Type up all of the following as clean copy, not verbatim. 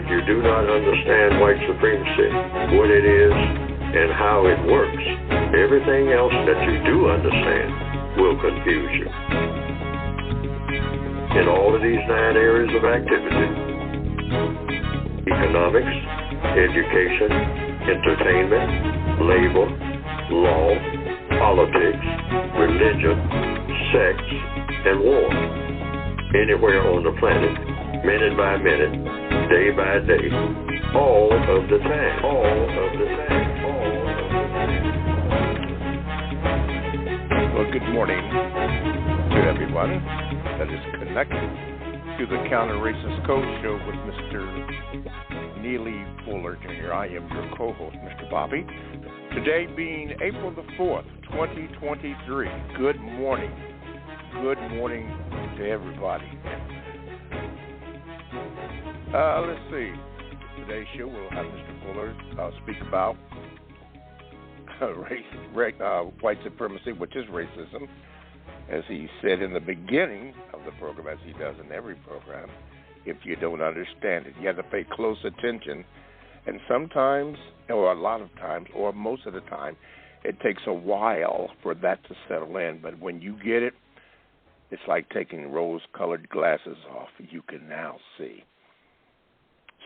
If you do not understand white supremacy, what it is, and how it works, everything else that you do understand will confuse you. In all of these 9 areas of activity, economics, education, entertainment, labor, law, politics, religion, sex, and war, anywhere on the planet, minute by minute, day by day, all of the time, all of the time, all of the time. Well, good morning to everyone that is connected to the Counter-Racist Code Show with Mr. Neely Fuller Jr. I am your co-host, Mr. Bobby. Today being April the 4th, 2023. Good morning. Good morning to everybody. Let's see. Today's show we'll have Mr. Fuller speak about white supremacy, which is racism. As he said in the beginning of the program, as he does in every program, if you don't understand it, you have to pay close attention. And sometimes, or a lot of times, or most of the time, it takes a while for that to settle in. But when you get it, it's like taking rose-colored glasses off. You can now see.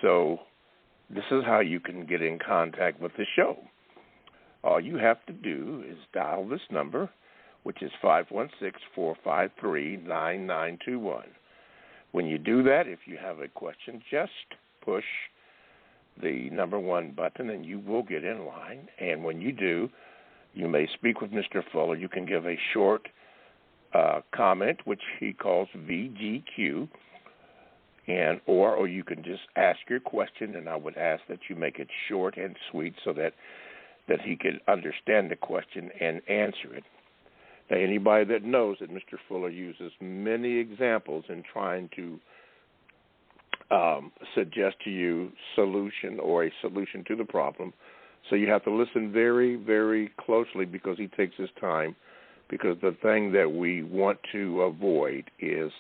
So this is how you can get in contact with the show. All you have to do is dial this number, which is 516-453-9921. When you do that, if you have a question, just push the number 1 button and you will get in line. And when you do, you may speak with Mr. Fuller. You can give a short comment, which he calls VGQ, or you can just ask your question, and I would ask that you make it short and sweet so that he can understand the question and answer it. Now, anybody that knows that Mr. Fuller uses many examples in trying to suggest to you solution or a solution to the problem, so you have to listen very, very closely because he takes his time, because the thing that we want to avoid is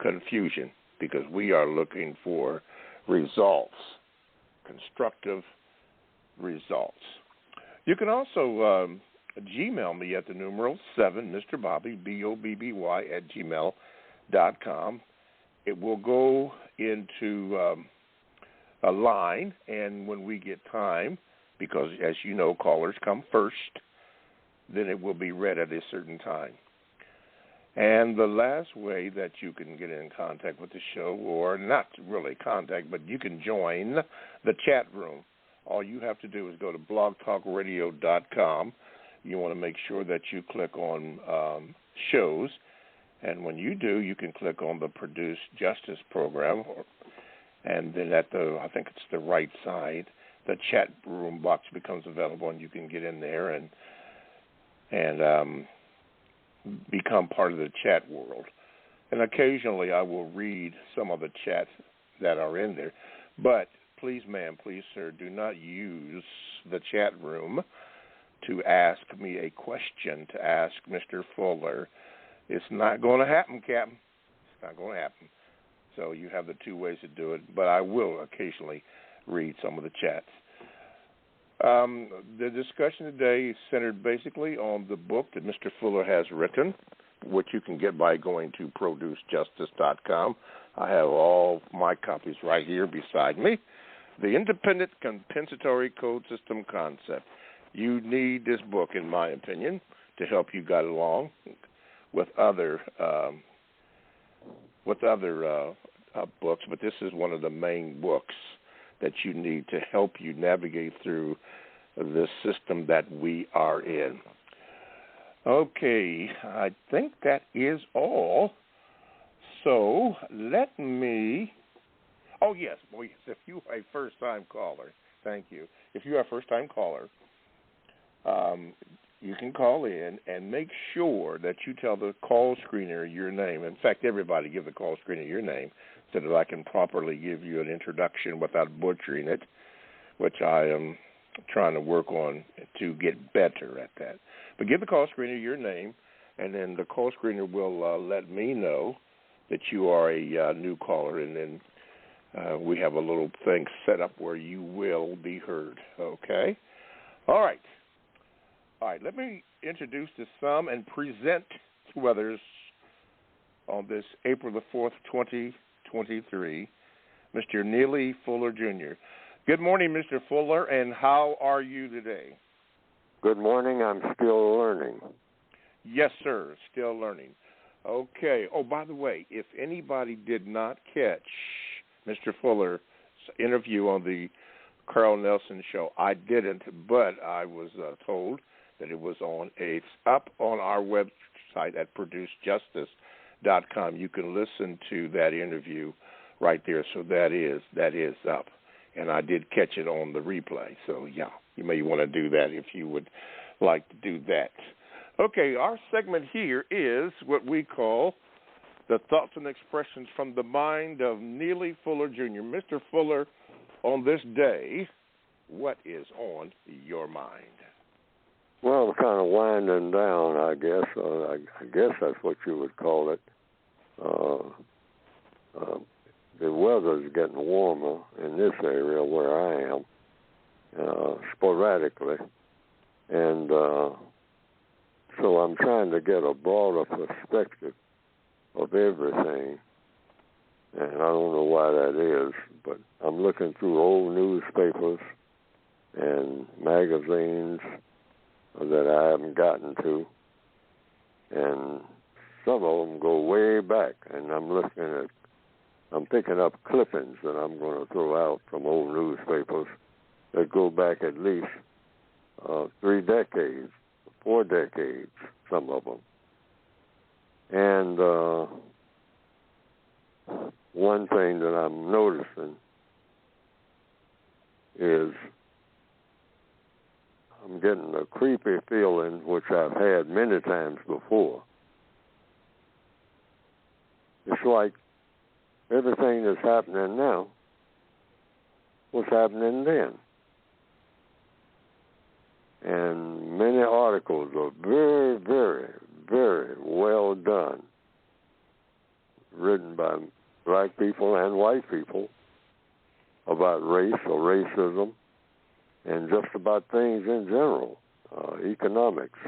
confusion, because we are looking for results, constructive results. You can also Gmail me at the numeral 7, Mr. Bobby, BOBBY, @gmail.com. It will go into a line, and when we get time, because as you know, callers come first, then it will be read at a certain time. And the last way that you can get in contact with the show, or not really contact, but you can join the chat room. All you have to do is go to blogtalkradio.com. You want to make sure that you click on shows, and when you do, you can click on the Produce Justice program, and then at I think it's the right side, the chat room box becomes available, and you can get in there and become part of the chat world. And occasionally I will read some of the chats that are in there. But please, ma'am, please, sir, do not use the chat room to ask me a question, to ask Mr. Fuller. It's not going to happen, Captain. It's not going to happen. So you have the 2 ways to do it, but I will occasionally read some of the chats. The discussion today is centered basically on the book that Mr. Fuller has written, which you can get by going to producejustice.com. I have all my copies right here beside me. The Independent Compensatory Code System Concept. You need this book, in my opinion, to help you get along with other books, but this is one of the main books that you need to help you navigate through this system that we are in. Okay, I think that is all. So let me... Oh, yes. If you are a first-time caller, thank you. If you are a first-time caller, you can call in and make sure that you tell the call screener your name. In fact, everybody give the call screener your name so that I can properly give you an introduction without butchering it, which I am trying to work on to get better at that. But give the call screener your name, and then the call screener will let me know that you are a new caller, and then we have a little thing set up where you will be heard. Okay? All right. Let me introduce to some and present to others on this April the 4th, 2023, Mr. Neely Fuller, Jr. Good morning, Mr. Fuller, and how are you today? Good morning. I'm still learning. Yes, sir, still learning. Okay. Oh, by the way, if anybody did not catch Mr. Fuller's interview on the Carl Nelson show, I didn't, but I was told that it was it's up on our website at producejustice.com. You can listen to that interview right there. So that is up, and I did catch it on the replay. So yeah, you may want to do that if you would like to do that. Okay, our segment here is what we call the thoughts and expressions from the mind of Neely Fuller, Jr. Mr. Fuller, on this day, what is on your mind? Well, kind of winding down, I guess. I guess that's what you would call it. The weather's getting warmer in this area where I am, sporadically. And so I'm trying to get a broader perspective of everything. And I don't know why that is, but I'm looking through old newspapers and magazines that I haven't gotten to. And some of them go way back, and I'm picking up clippings that I'm going to throw out from old newspapers that go back at least 3 decades, 4 decades, some of them. And one thing that I'm noticing is I'm getting a creepy feeling, which I've had many times before. It's like everything that's happening now was happening then. And many articles are very, very, very well done, written by black people and white people about race or racism and just about things in general, economics,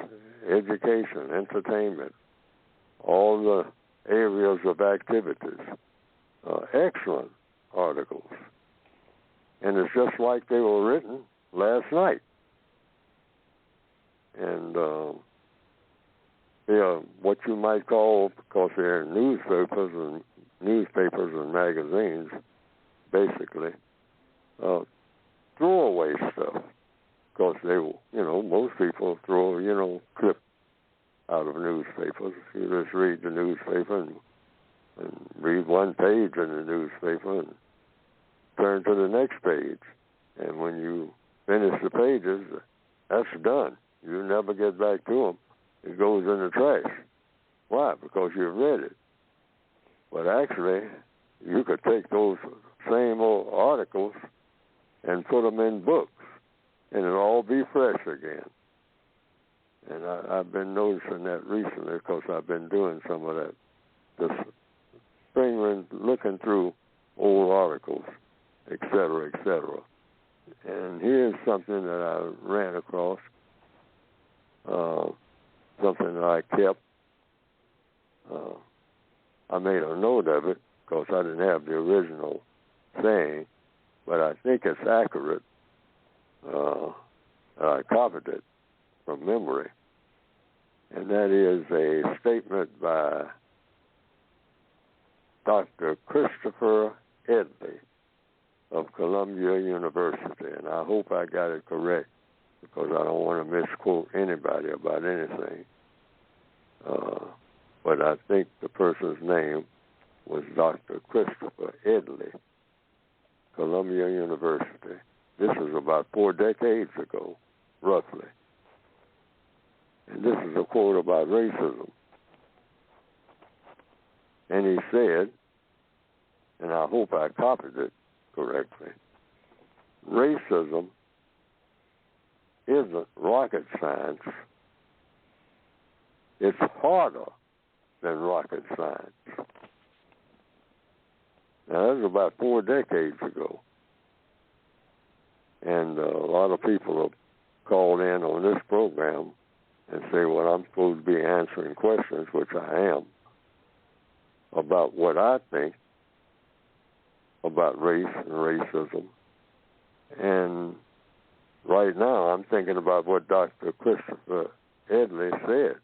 education, entertainment, all the areas of activities. Excellent articles. And it's just like they were written last night. And they're what you might call, because they're newspapers and magazines, basically, throwaway stuff. Because most people throw, clip out of newspapers. You just read the newspaper and read one page in the newspaper and turn to the next page. And when you finish the pages, that's done. You never get back to them. It goes in the trash. Why? Because you've read it. But actually, you could take those same old articles and put them in books, and it'll all be fresh again. And I've been noticing that recently because I've been doing some of that. This spring, looking through old articles, et cetera, et cetera. And here's something that I ran across, something that I kept. I made a note of it because I didn't have the original saying, but I think it's accurate. I copied it from memory. And that is a statement by Dr. Christopher Edley of Columbia University. And I hope I got it correct because I don't want to misquote anybody about anything. But I think the person's name was Dr. Christopher Edley, Columbia University. This is about 4 decades ago, roughly. And this is a quote about racism. And he said, and I hope I copied it correctly, racism isn't rocket science. It's harder than rocket science. Now, that was about 4 decades ago. And a lot of people have called in on this program and say, well, I'm supposed to be answering questions, which I am, about what I think about race and racism. And right now I'm thinking about what Dr. Christopher Edley said.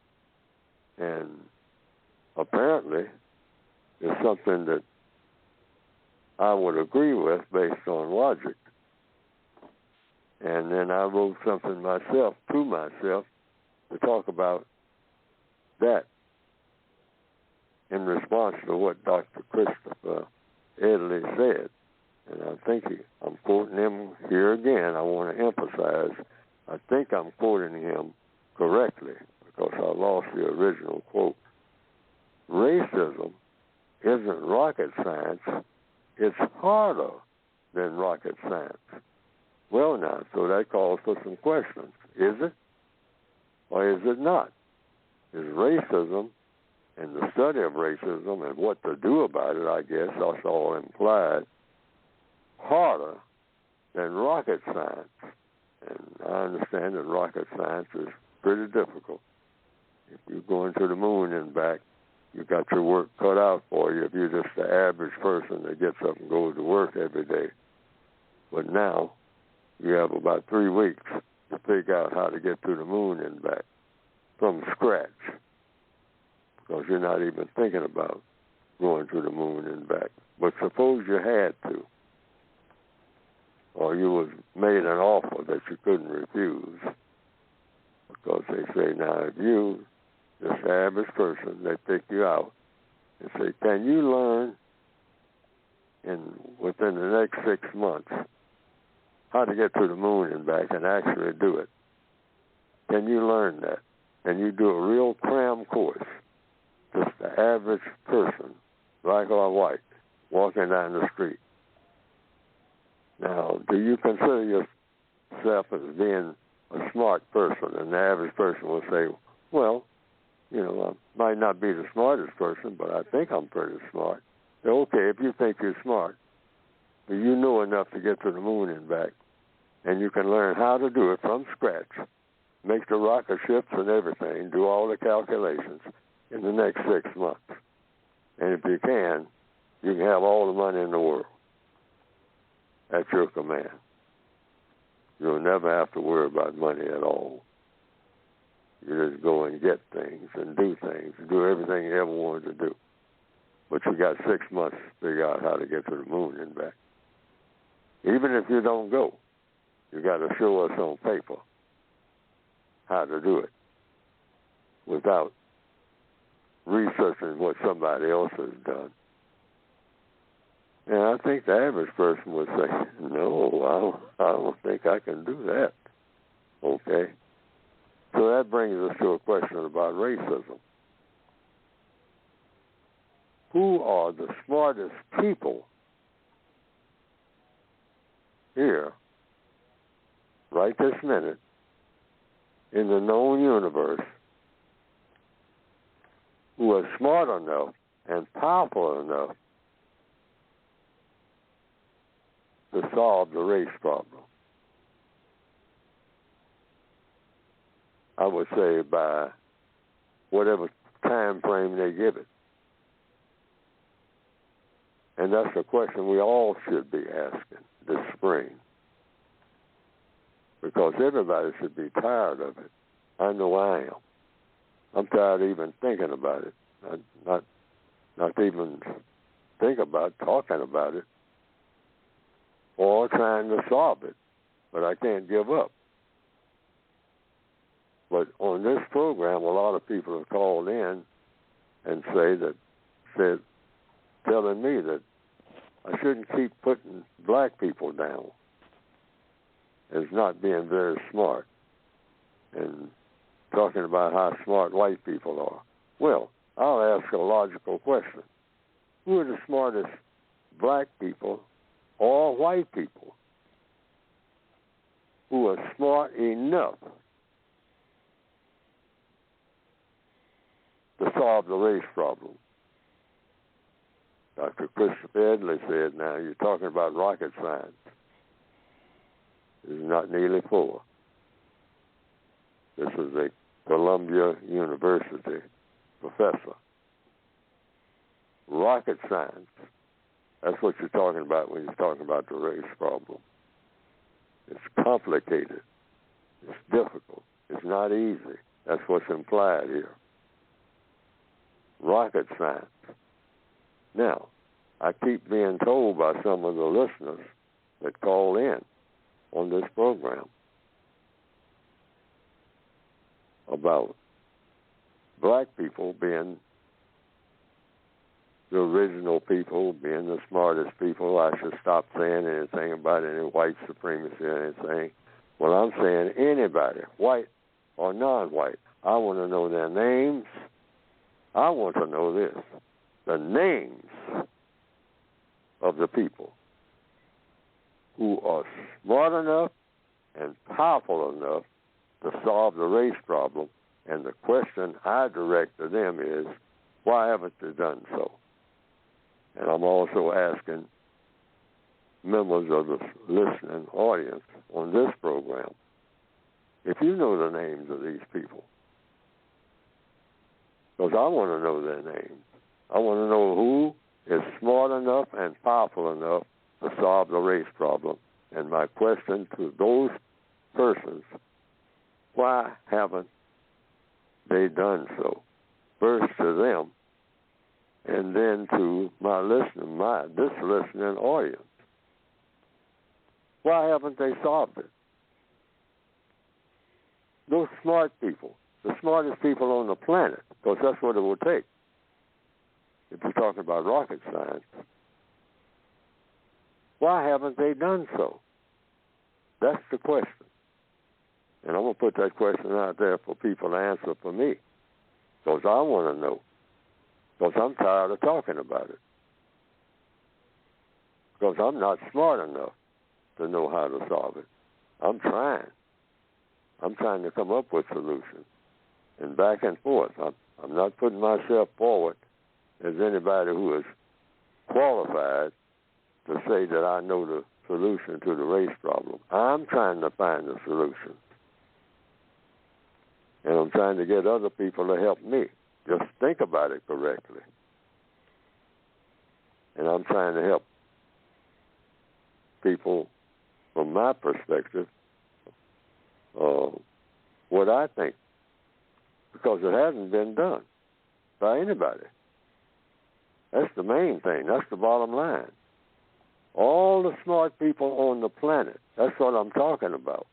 And apparently it's something that I would agree with based on logic. And then I wrote something myself to talk about that in response to what Dr. Christopher Edley said. And I think I'm quoting him here again. I want to emphasize, I think I'm quoting him correctly because I lost the original quote. Racism isn't rocket science. It's harder than rocket science. Well, now, so that calls for some questions. Is it or is it not? Is racism and the study of racism and what to do about it, I guess, that's all implied, harder than rocket science? And I understand that rocket science is pretty difficult. If you're going to the moon and back, you got your work cut out for you if you're just the average person that gets up and goes to work every day. But now you have about 3 weeks to figure out how to get to the moon and back from scratch, because you're not even thinking about going to the moon and back. But suppose you had to, or you was made an offer that you couldn't refuse, because they say, now if you, this average person, they pick you out and say, can you learn within the next 6 months how to get to the moon and back and actually do it? Can you learn that? Can you do a real cram course? Just the average person, black or white, walking down the street. Now, do you consider yourself as being a smart person? And the average person will say, well, you know, I might not be the smartest person, but I think I'm pretty smart. So, okay, if you think you're smart, but you know enough to get to the moon and back, and you can learn how to do it from scratch, make the rocket ships and everything, do all the calculations in the next 6 months. And if you can have all the money in the world at your command. You'll never have to worry about money at all. You just go and get things and do everything you ever wanted to do. But you got 6 months to figure out how to get to the moon and back. Even if you don't go, you got to show us on paper how to do it without researching what somebody else has done. And I think the average person would say, no, I don't think I can do that. Okay? So that brings us to a question about racism. Who are the smartest people here, right this minute, in the known universe, who are smart enough and powerful enough to solve the race problem? I would say by whatever time frame they give it. And that's a question we all should be asking this spring, because everybody should be tired of it. I know I am. I'm tired of even thinking about it, not even think about talking about it or trying to solve it, but I can't give up. But on this program, a lot of people have called in and said, telling me that I shouldn't keep putting black people down as not being very smart and talking about how smart white people are. Well, I'll ask a logical question. Who are the smartest black people or white people who are smart enough to solve the race problem? Dr. Christopher Edley said, now you're talking about rocket science. This is not Neely Fuller. This is a Columbia University professor. Rocket science, that's what you're talking about when you're talking about the race problem. It's complicated. It's difficult. It's not easy. That's what's implied here. Rocket science. Now, I keep being told by some of the listeners that call in on this program about black people being the original people, being the smartest people. I should stop saying anything about any white supremacy or anything. Well, I'm saying anybody, white or non-white. I want to know their names. I want to know this, the names of the people who are smart enough and powerful enough to solve the race problem. And the question I direct to them is, why haven't they done so? And I'm also asking members of the listening audience on this program, if you know the names of these people, because I want to know their names. I want to know who is smart enough and powerful enough to solve the race problem. And my question to those persons, why haven't they done so? First to them, and then to this listening audience. Why haven't they solved it? Those smart people, the smartest people on the planet, because that's what it will take. If you're talking about rocket science, why haven't they done so? That's the question. And I'm going to put that question out there for people to answer for me, because I want to know, because I'm tired of talking about it, because I'm not smart enough to know how to solve it. I'm trying. I'm trying to come up with solutions, and back and forth. I'm not putting myself forward as anybody who is qualified to say that I know the solution to the race problem. I'm trying to find the solution. And I'm trying to get other people to help me. Just think about it correctly. And I'm trying to help people from my perspective, what I think, because it hasn't been done by anybody. That's the main thing. That's the bottom line. All the smart people on the planet, that's what I'm talking about.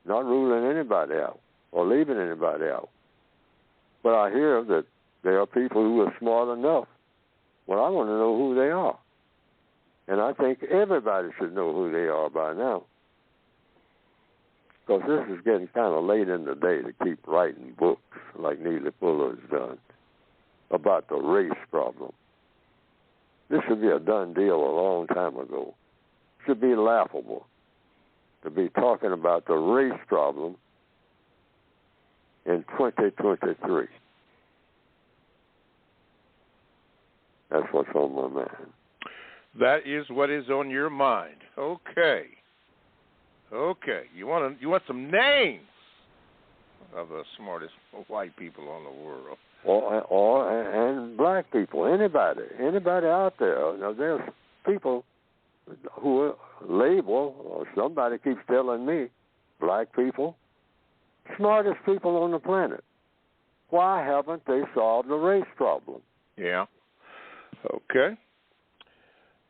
Not ruling anybody out or leaving anybody out. But I hear that there are people who are smart enough. Well, I want to know who they are. And I think everybody should know who they are by now. Because this is getting kind of late in the day to keep writing books like Neely Fuller has done about the race problem. This should be a done deal a long time ago. It should be laughable to be talking about the race problem in 2023. That's what's on my mind. That is what is on your mind. Okay. You want some names of the smartest white people on the world. And black people, anybody out there. Now, there's people who are labeled, or somebody keeps telling me, black people, smartest people on the planet. Why haven't they solved the race problem? Yeah. Okay.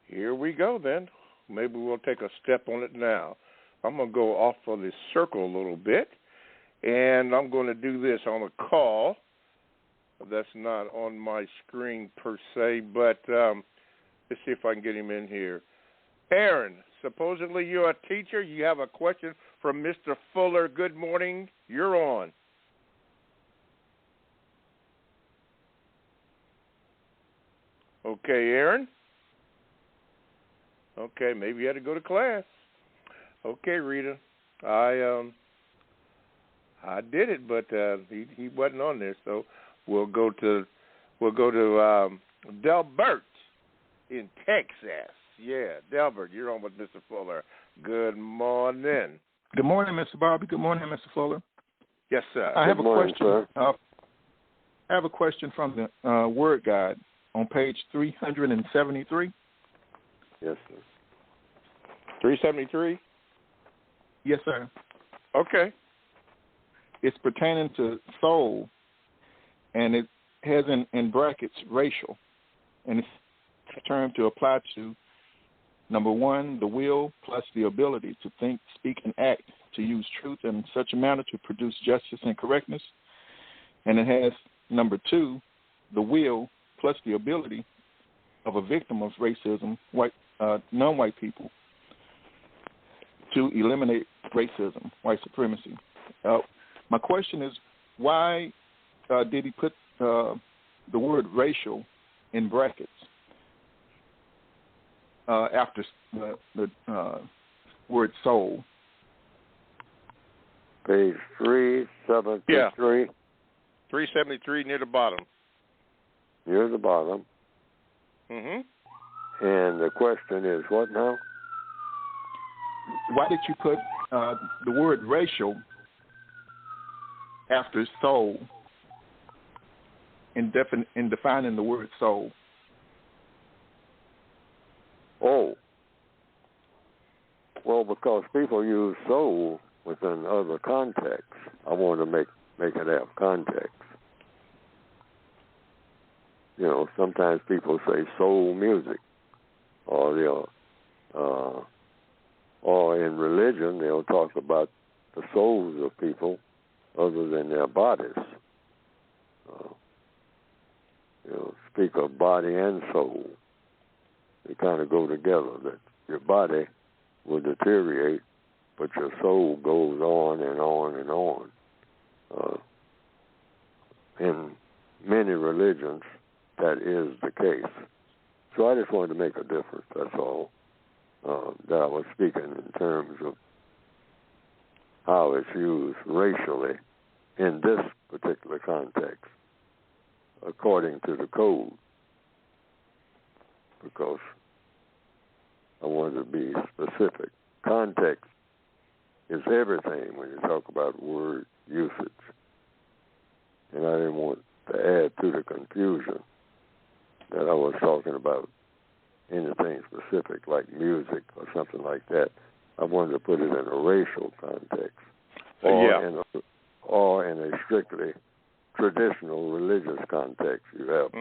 Here we go then. Maybe we'll take a step on it now. I'm going to go off of this circle a little bit, and I'm going to do this on a call. That's not on my screen per se, but let's see if I can get him in here. Aaron, supposedly you're a teacher. You have a question from Mr. Fuller. Good morning. You're on. Okay, Aaron. Okay, maybe you had to go to class. Okay, Rita. I did it, but he wasn't on there, so we'll go to Delbert in Texas. Yeah, Delbert, you're on with Mr. Fuller. Good morning. Good morning, Mr. Bobby. Good morning, Mr. Fuller. Yes, sir. I have a morning, question. Sir. I have a question from the Word Guide on page 373. Yes, sir. 373? Yes, sir. Okay. It's pertaining to soul, and it has in brackets racial, and it's a term to apply to, number one, the will plus the ability to think, speak, and act, to use truth in such a manner to produce justice and correctness. And it has, number two, the will plus the ability of a victim of racism, non-white people, to eliminate racism, white supremacy. My question is, why did he put the word racial in brackets after the word soul? Page 373. Yeah. 373 near the bottom. Near the bottom. Mm-hmm. And the question is what now? Why did you put the word racial after soul in defining the word soul? Oh. Well, because people use soul within other contexts. I want to make it have context. You know, sometimes people say soul music, or in religion they'll talk about the souls of people other than their bodies. Speak of body and soul. They kind of go together. That your body will deteriorate, but your soul goes on and on and on. In many religions, that is the case. So I just wanted to make a difference, that's all. That I was speaking in terms of how it's used racially in this particular context, according to the code, because I wanted to be specific. Context is everything when you talk about word usage. And I didn't want to add to the confusion that I was talking about anything specific like music or something like that. I wanted to put it in a racial context, or in a strictly traditional religious context. You have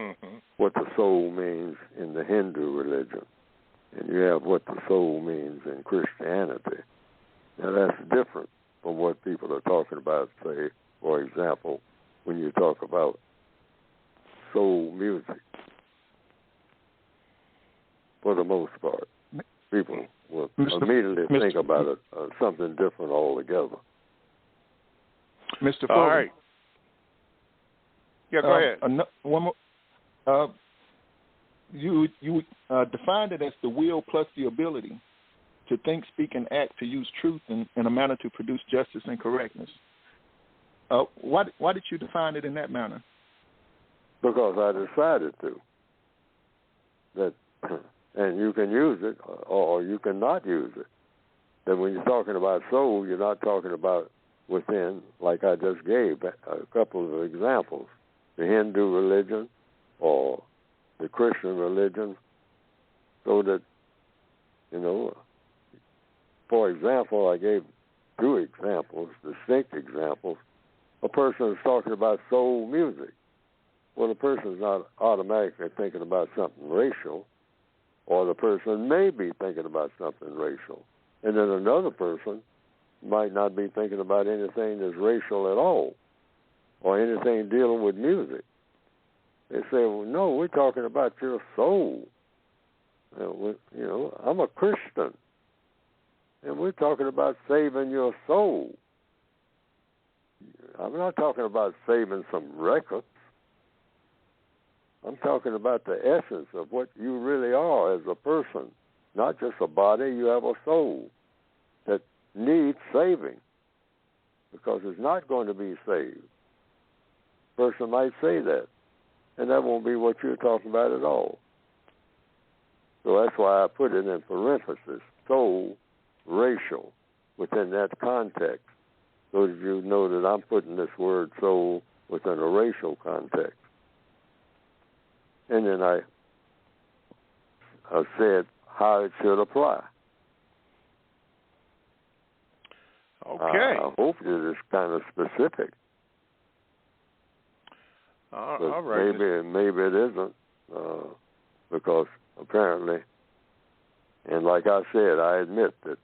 what the soul means in the Hindu religion, and you have what the soul means in Christianity. Now that's different from what people are talking about, say, for example, when you talk about soul music. For the most part, people will immediately think about something different altogether. Mr. Fuller. All right. Yeah, go ahead. One more. You defined it as the will plus the ability to think, speak, and act, to use truth in a manner to produce justice and correctness. Why did you define it in that manner? Because I decided to. That, and you can use it or you cannot use it. That when you're talking about soul, you're not talking about within, like I just gave a couple of examples, the Hindu religion or the Christian religion, so that, for example, I gave two examples, distinct examples. A person is talking about soul music. Well, the person's not automatically thinking about something racial, or the person may be thinking about something racial. And then another person might not be thinking about anything that's racial at all, or anything dealing with music. They say, well, no, we're talking about your soul. I'm a Christian, and we're talking about saving your soul. I'm not talking about saving some records. I'm talking about the essence of what you really are as a person, not just a body. You have a soul that needs saving because it's not going to be saved. A person might say that, and that won't be what you're talking about at all. So that's why I put it in parentheses, soul, racial, within that context. So that you know that I'm putting this word soul within a racial context. And then I said how it should apply. Okay. I hope it is kind of specific. All right. Maybe it isn't, because apparently, and like I said, I admit that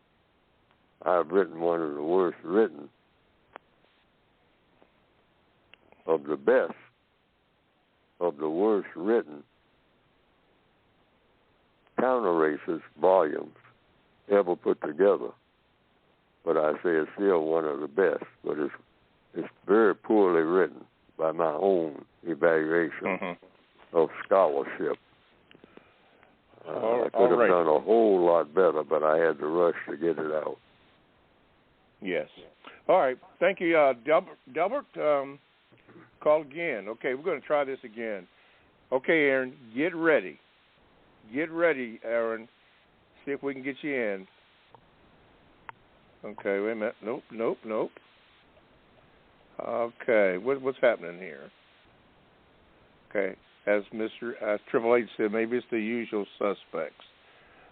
I've written one of the worst written of the best of the worst written counter-racist volumes ever put together. But I say it's still one of the best, but it's very poorly written by my own evaluation of scholarship. I could have done a whole lot better, but I had to rush to get it out. Yes. All right. Thank you, Delbert. Call again. Okay, we're going to try this again. Okay, Aaron, get ready. Get ready, Aaron. See if we can get you in. Okay, wait a minute. Nope. Okay, what's happening here? Okay, as Triple H said, maybe it's the usual suspects.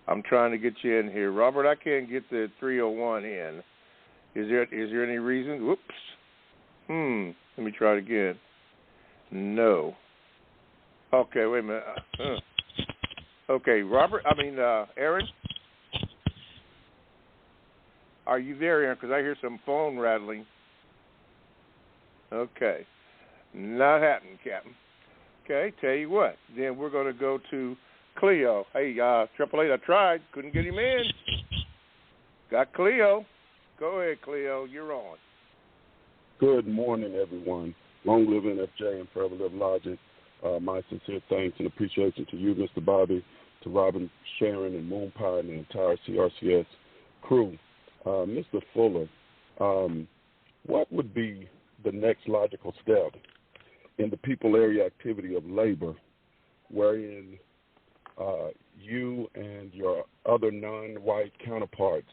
I'm trying to get you in here. Robert, I can't get the 301 in. Is there any reason? Whoops. Let me try it again. No. Okay, wait a minute. Okay, Aaron? Are you there, Aaron? Because I hear some phone rattling. Okay. Not happening, Captain. Okay, tell you what. Then we're going to go to Cleo. Hey, Triple H, I tried. Couldn't get him in. Got Cleo. Go ahead, Cleo. You're on. Good morning, everyone. Long live NFJ and forever live Logic. My sincere thanks and appreciation to you, Mr. Bobby, to Robin, Sharon, and Moonpie, and the entire CRCS crew. Mr. Fuller, what would be the next logical step in the people area activity of labor wherein you and your other non-white counterparts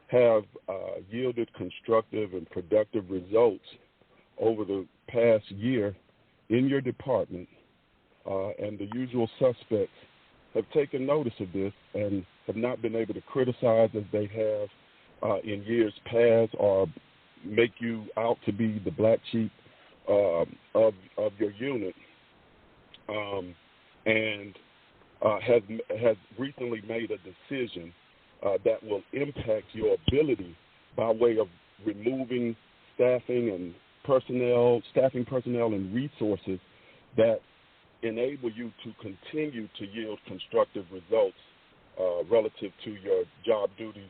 have yielded constructive and productive results over the past year in your department, and the usual suspects have taken notice of this and have not been able to criticize as they have in years past or make you out to be the black sheep of your unit, and has recently made a decision that will impact your ability by way of removing staffing personnel and resources that enable you to continue to yield constructive results relative to your job duties,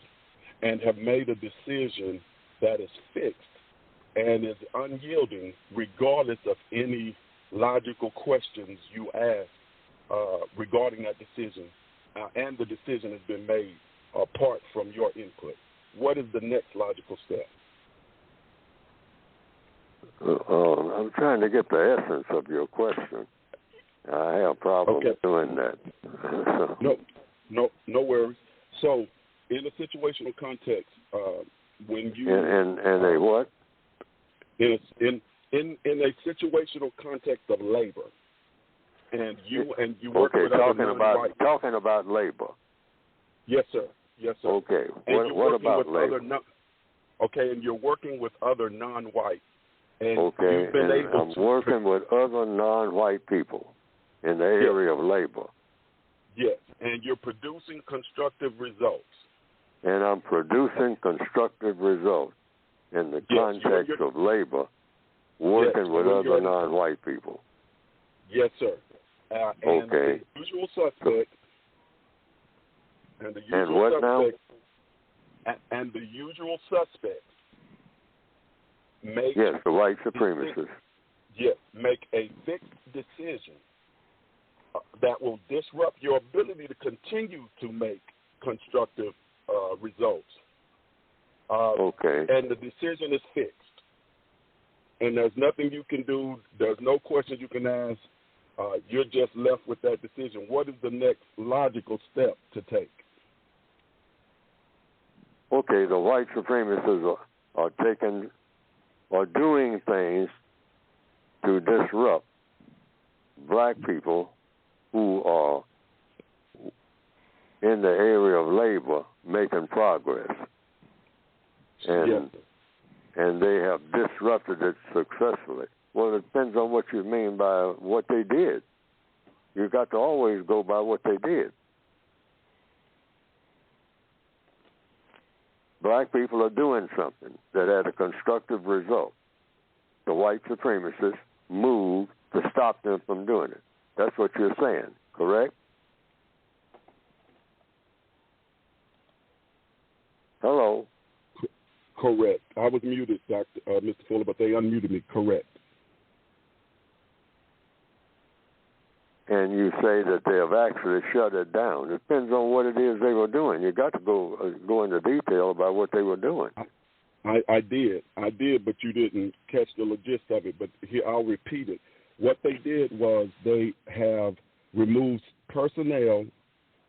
and have made a decision that is fixed and is unyielding regardless of any logical questions you ask regarding that decision, and the decision has been made apart from your input. What is the next logical step? I'm trying to get the essence of your question. I have problems doing that. No worries. So, in a situational context, when you in a what? In a situational context of labor, and you work with other non-white. Talking about labor. Yes, sir. Okay. And what about labor? And you're working with other non-white. And okay. You've been able I'm working with other non-white people in the area of labor. Yes, and you're producing constructive results. And I'm producing constructive results in the context of labor, working with other non-white people. Yes, sir. And the usual suspect. And the usual and what suspect, now? And the usual suspects make the white supremacists. Make a fixed decision that will disrupt your ability to continue to make constructive results. And the decision is fixed. And there's nothing you can do. There's no questions you can ask. you're just left with that decision. What is the next logical step to take? Okay, the white supremacists are doing things to disrupt black people who are in the area of labor making progress. And they have disrupted it successfully. Well, it depends on what you mean by what they did. You've got to always go by what they did. Black people are doing something that had a constructive result. The white supremacists moved to stop them from doing it. That's what you're saying, correct? Hello? Correct. I was muted, Mr. Fuller, but they unmuted me. Correct. And you say that they have actually shut it down. It depends on what it is they were doing. You got to go into detail about what they were doing. I did, but you didn't catch the gist of it. But here, I'll repeat it. What they did was they have removed personnel,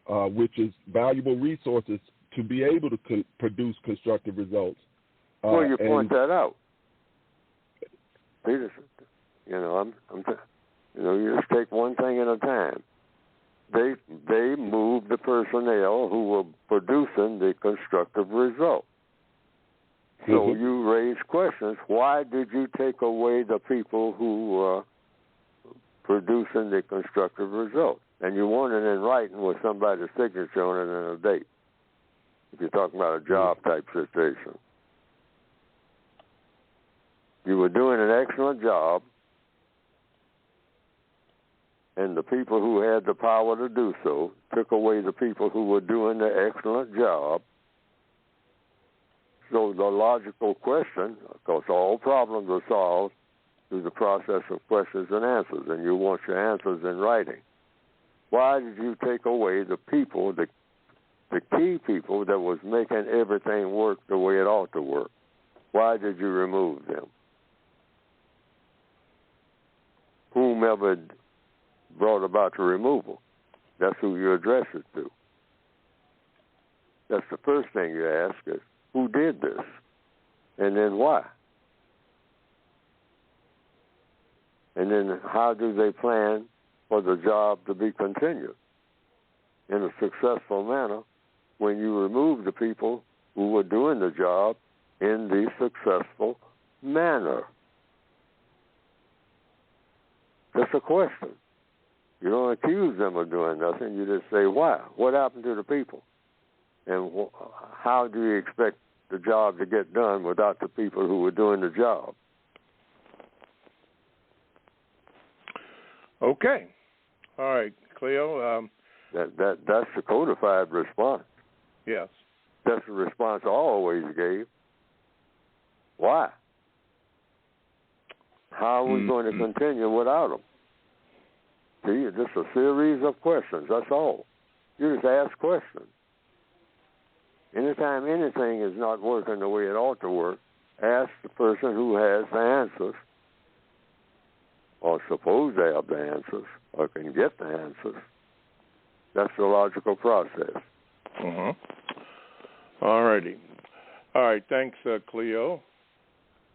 which is valuable resources to be able to produce constructive results. Well, you point that out. You just take one thing at a time. They moved the personnel who were producing the constructive result. So you raise questions. Why did you take away the people who were producing the constructive result? And you want it in writing with somebody's signature on it and a date. If you're talking about a job type situation. You were doing an excellent job, and the people who had the power to do so took away the people who were doing the excellent job. So the logical question, of course, all problems are solved through the process of questions and answers, and you want your answers in writing. Why did you take away the people, the key people that was making everything work the way it ought to work? Why did you remove them? Whomever brought about the removal, that's who you address it to. That's the first thing you ask is, who did this? And then why? And then how do they plan for the job to be continued in a successful manner when you remove the people who were doing the job in the successful manner? That's a question. You don't accuse them of doing nothing. You just say, why? What happened to the people? And how do you expect the job to get done without the people who were doing the job? Okay. All right, Cleo. That's the codified response. Yes. That's the response I always gave. Why? How are we going to continue without them? See, just a series of questions. That's all. You just ask questions. Anytime anything is not working the way it ought to work, ask the person who has the answers, or suppose they have the answers, or can get the answers. That's the logical process. All righty. All right, thanks, Cleo.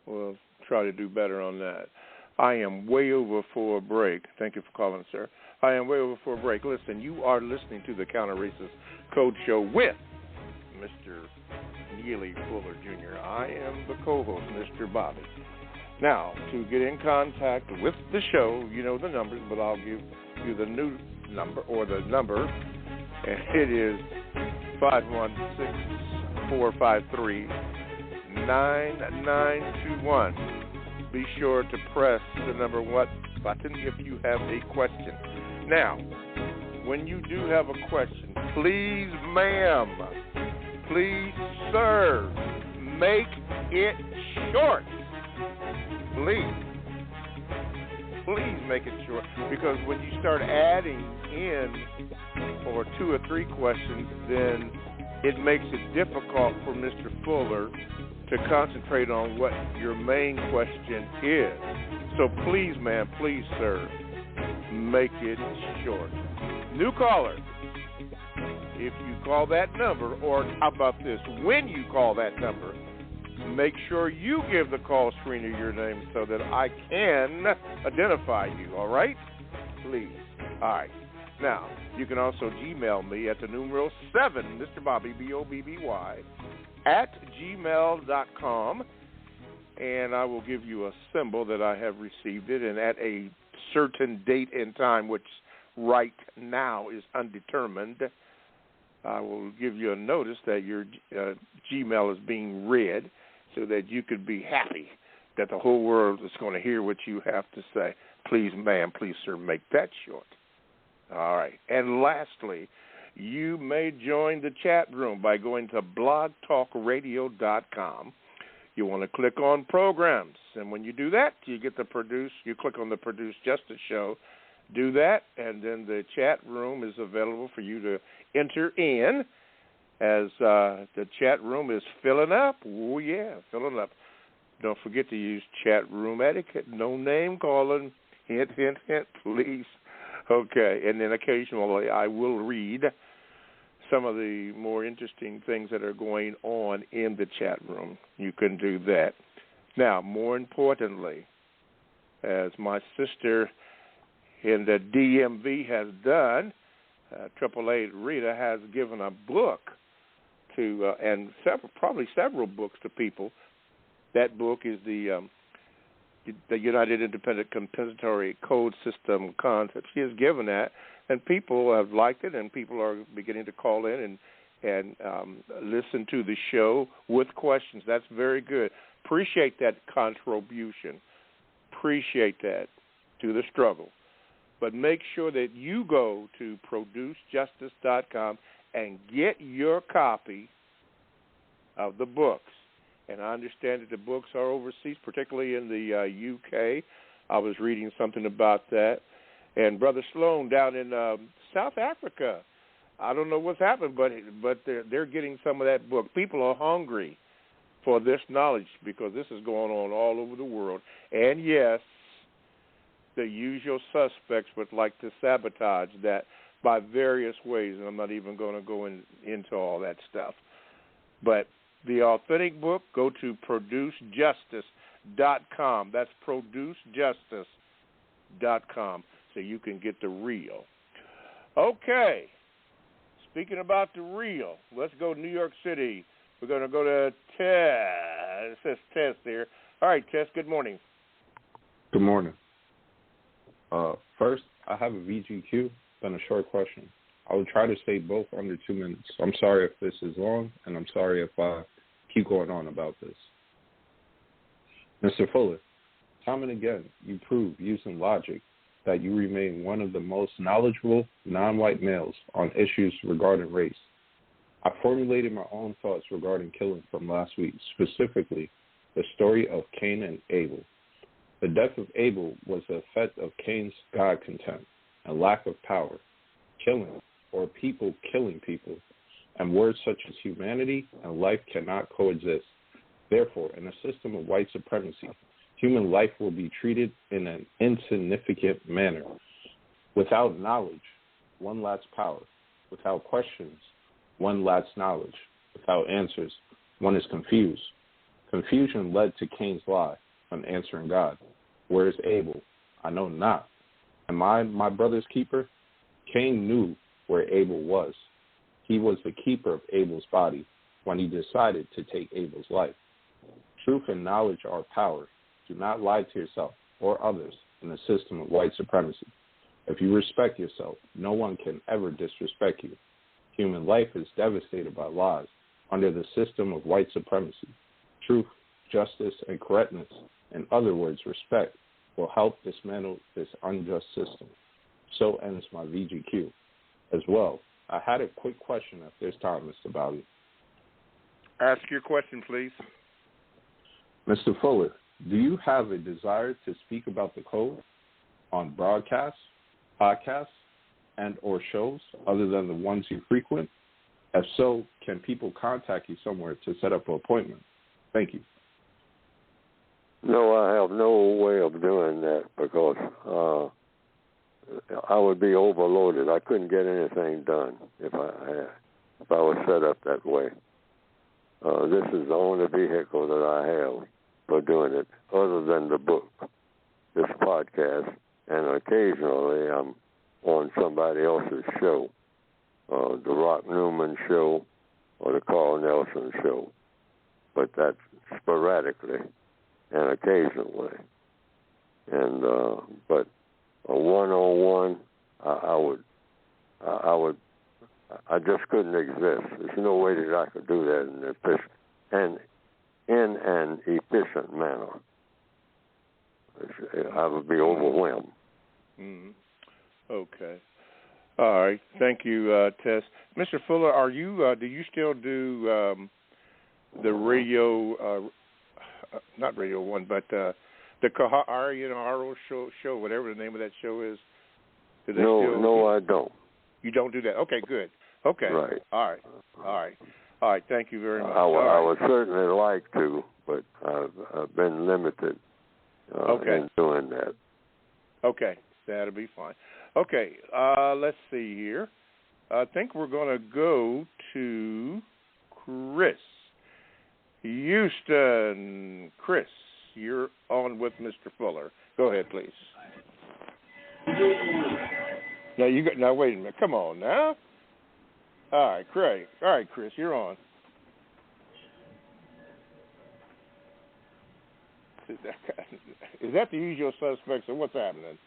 We'll try to do better on that. I am way over for a break. Thank you for calling, sir. I am way over for a break. Listen, you are listening to the Counter Racist Code Show with Mr. Neely Fuller Jr. I am the co-host, Mr. Bobby. Now, to get in contact with the show, you know the numbers, but I'll give you the new number, or the number, and it is 516-453-9921. Be sure to press the number 1 button if you have a question. Now, when you do have a question, please, ma'am, please, sir, make it short. Please make it short, because when you start adding in or 2 or 3 questions, then it makes it difficult for Mr. Fuller to concentrate on what your main question is. So please, ma'am, please, sir, make it short. New caller, if you call that number, or how about this, when you call that number, make sure you give the call screener your name so that I can identify you, all right? Please. All right. Now, you can also Gmail me at the numeral 7, Mr. Bobby, B-O-B-B-Y, at gmail.com, and I will give you a symbol that I have received it, and at a certain date and time, which right now is undetermined, I will give you a notice that your Gmail is being read so that you could be happy that the whole world is going to hear what you have to say. Please, ma'am, please, sir, make that short. All right. And lastly, you may join the chat room by going to blogtalkradio.com. You want to click on programs, and when you do that, you get the you click on the Produce Justice Show. Do that, and then the chat room is available for you to enter in as the chat room is filling up. Oh, yeah, filling up. Don't forget to use chat room etiquette. No name calling. Hint, hint, hint, please. Okay, and then occasionally I will read some of the more interesting things that are going on in the chat room. You can do that. Now, more importantly, as my sister in the DMV has done, AAA Rita has given a book to, and probably several books to people. That book is the United Independent Compensatory Code System Concept. She has given that, and people have liked it, and people are beginning to call in and listen to the show with questions. That's very good. Appreciate that contribution. Appreciate that to the struggle. But make sure that you go to producejustice.com and get your copy of the books. And I understand that the books are overseas, particularly in the UK. I was reading something about that. And Brother Sloan down in South Africa, I don't know what's happened, but they're getting some of that book. People are hungry for this knowledge because this is going on all over the world. And, yes, the usual suspects would like to sabotage that by various ways, and I'm not even going to go into all that stuff. But the authentic book, go to producejustice.com. That's producejustice.com, so you can get the real. Okay, speaking about the real, let's go to New York City. We're going to go to Tess. It says Tess there. All right, Tess, good morning. Good morning. First, I have a VGQ, then a short question. I will try to say both under 2 minutes. I'm sorry if this is long, and I'm sorry if I keep going on about this. Mr. Fuller, time and again, you prove using logic that you remain one of the most knowledgeable non-white males on issues regarding race. I formulated my own thoughts regarding killing from last week, specifically the story of Cain and Abel. The death of Abel was the effect of Cain's God contempt and lack of power, killing, or people killing people, and words such as humanity and life cannot coexist. Therefore, in a system of white supremacy, human life will be treated in an insignificant manner. Without knowledge, one lacks power. Without questions, one lacks knowledge. Without answers, one is confused. Confusion led to Cain's lie on answering God. Where is Abel? I know not. Am I my brother's keeper? Cain knew where Abel was. He was the keeper of Abel's body when he decided to take Abel's life. Truth and knowledge are power. Do not lie to yourself or others in the system of white supremacy. If you respect yourself, no one can ever disrespect you. Human life is devastated by lies under the system of white supremacy. Truth, justice, and correctness, in other words, respect, will help dismantle this unjust system. So ends my VGQ. As well, I had a quick question if there's time, Mr. Bobby. Ask your question, please. Mr. Fuller, do you have a desire to speak about the code on broadcasts, podcasts, and or shows other than the ones you frequent? If so, can people contact you somewhere to set up an appointment? Thank you. No, I have no way of doing that because I would be overloaded. I couldn't get anything done if I was set up that way. This is the only vehicle that I have for doing it, other than the book, this podcast, and occasionally I'm on somebody else's show, the Rock Newman show or the Carl Nelson show, but that's sporadically and occasionally. And but a one-on-one, I just couldn't exist. There's no way that I could do that in an efficient manner. I would be overwhelmed. Mm-hmm. Okay. All right. Thank you, Tess. Mr. Fuller, are you? Do you still do the radio? Not Radio One, but the Kahari show, whatever the name of that show is. No, I don't. You don't do that. Okay, good. Okay. Right. All right. Thank you very much. I would certainly like to, but I've been limited in doing that. Okay, that'll be fine. Okay, let's see here. I think we're going to go to Chris Houston. Chris, you're on with Mr. Fuller. Go ahead, please. Now wait a minute. Come on now. All right, Craig. All right, Chris, you're on. Is that the usual suspects, or what's happening?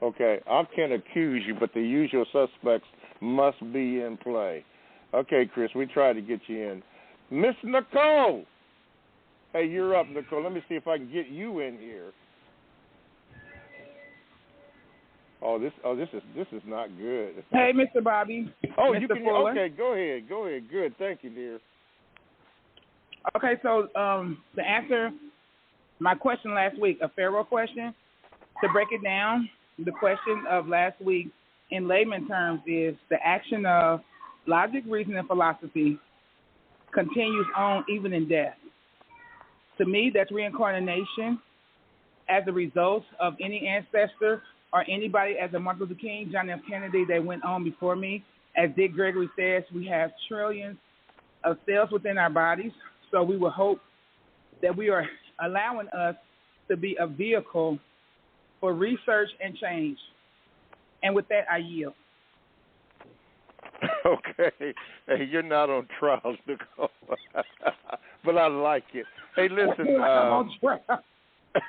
Okay, I can't accuse you, but the usual suspects must be in play. Okay, Chris, we tried to get you in. Miss Nicole! Hey, you're up, Nicole. Let me see if I can get you in here. This is not good. Hey, Mr. Bobby. Oh, Mr. you can. Fuller. Okay, go ahead. Good. Thank you, dear. Okay, so to answer my question last week, a Pharaoh question, to break it down, the question of last week in layman terms is the action of logic, reason, and philosophy continues on even in death. To me, that's reincarnation as a result of any ancestor or anybody as a Martin Luther King, John F. Kennedy that went on before me. As Dick Gregory says, we have trillions of cells within our bodies, so we will hope that we are allowing us to be a vehicle for research and change. And with that, I yield. Okay. Hey, you're not on trials, Nicole. But I like it. Hey, listen. I'm on trial.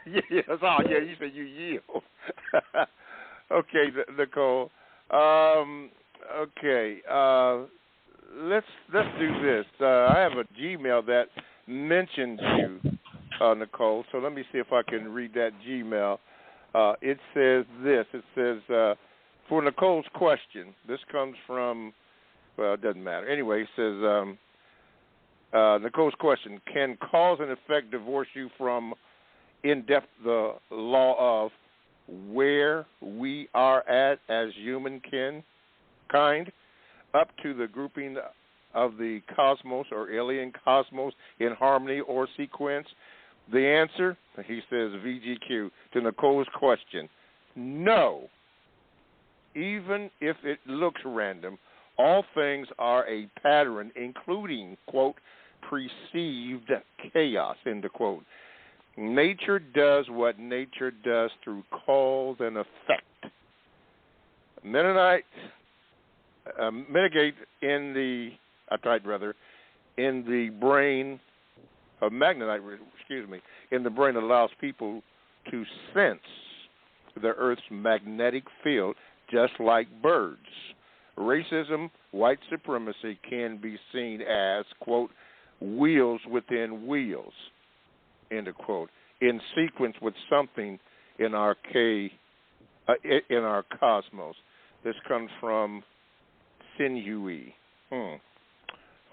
Yeah, you said you yield. Okay, Nicole. Okay. Let's do this. I have a Gmail that mentions you, Nicole. So let me see if I can read that Gmail. It says this. It says, for Nicole's question, this comes from, well, it doesn't matter. Anyway, it says, Nicole's question, can cause and effect divorce you from in-depth the law of where we are at as humankind, up to the grouping of the cosmos or alien cosmos in harmony or sequence? The answer, he says, VGQ, to Nicole's question, no. Even if it looks random, all things are a pattern, including, quote, perceived chaos, end of quote. Nature does what nature does through cause and effect. Mennonite mitigate in the brain of Magnetite, in the brain allows people to sense the Earth's magnetic field just like birds. Racism, white supremacy can be seen as, quote, wheels within wheels, end of quote, in sequence with something in our cosmos. This comes from Sinewy.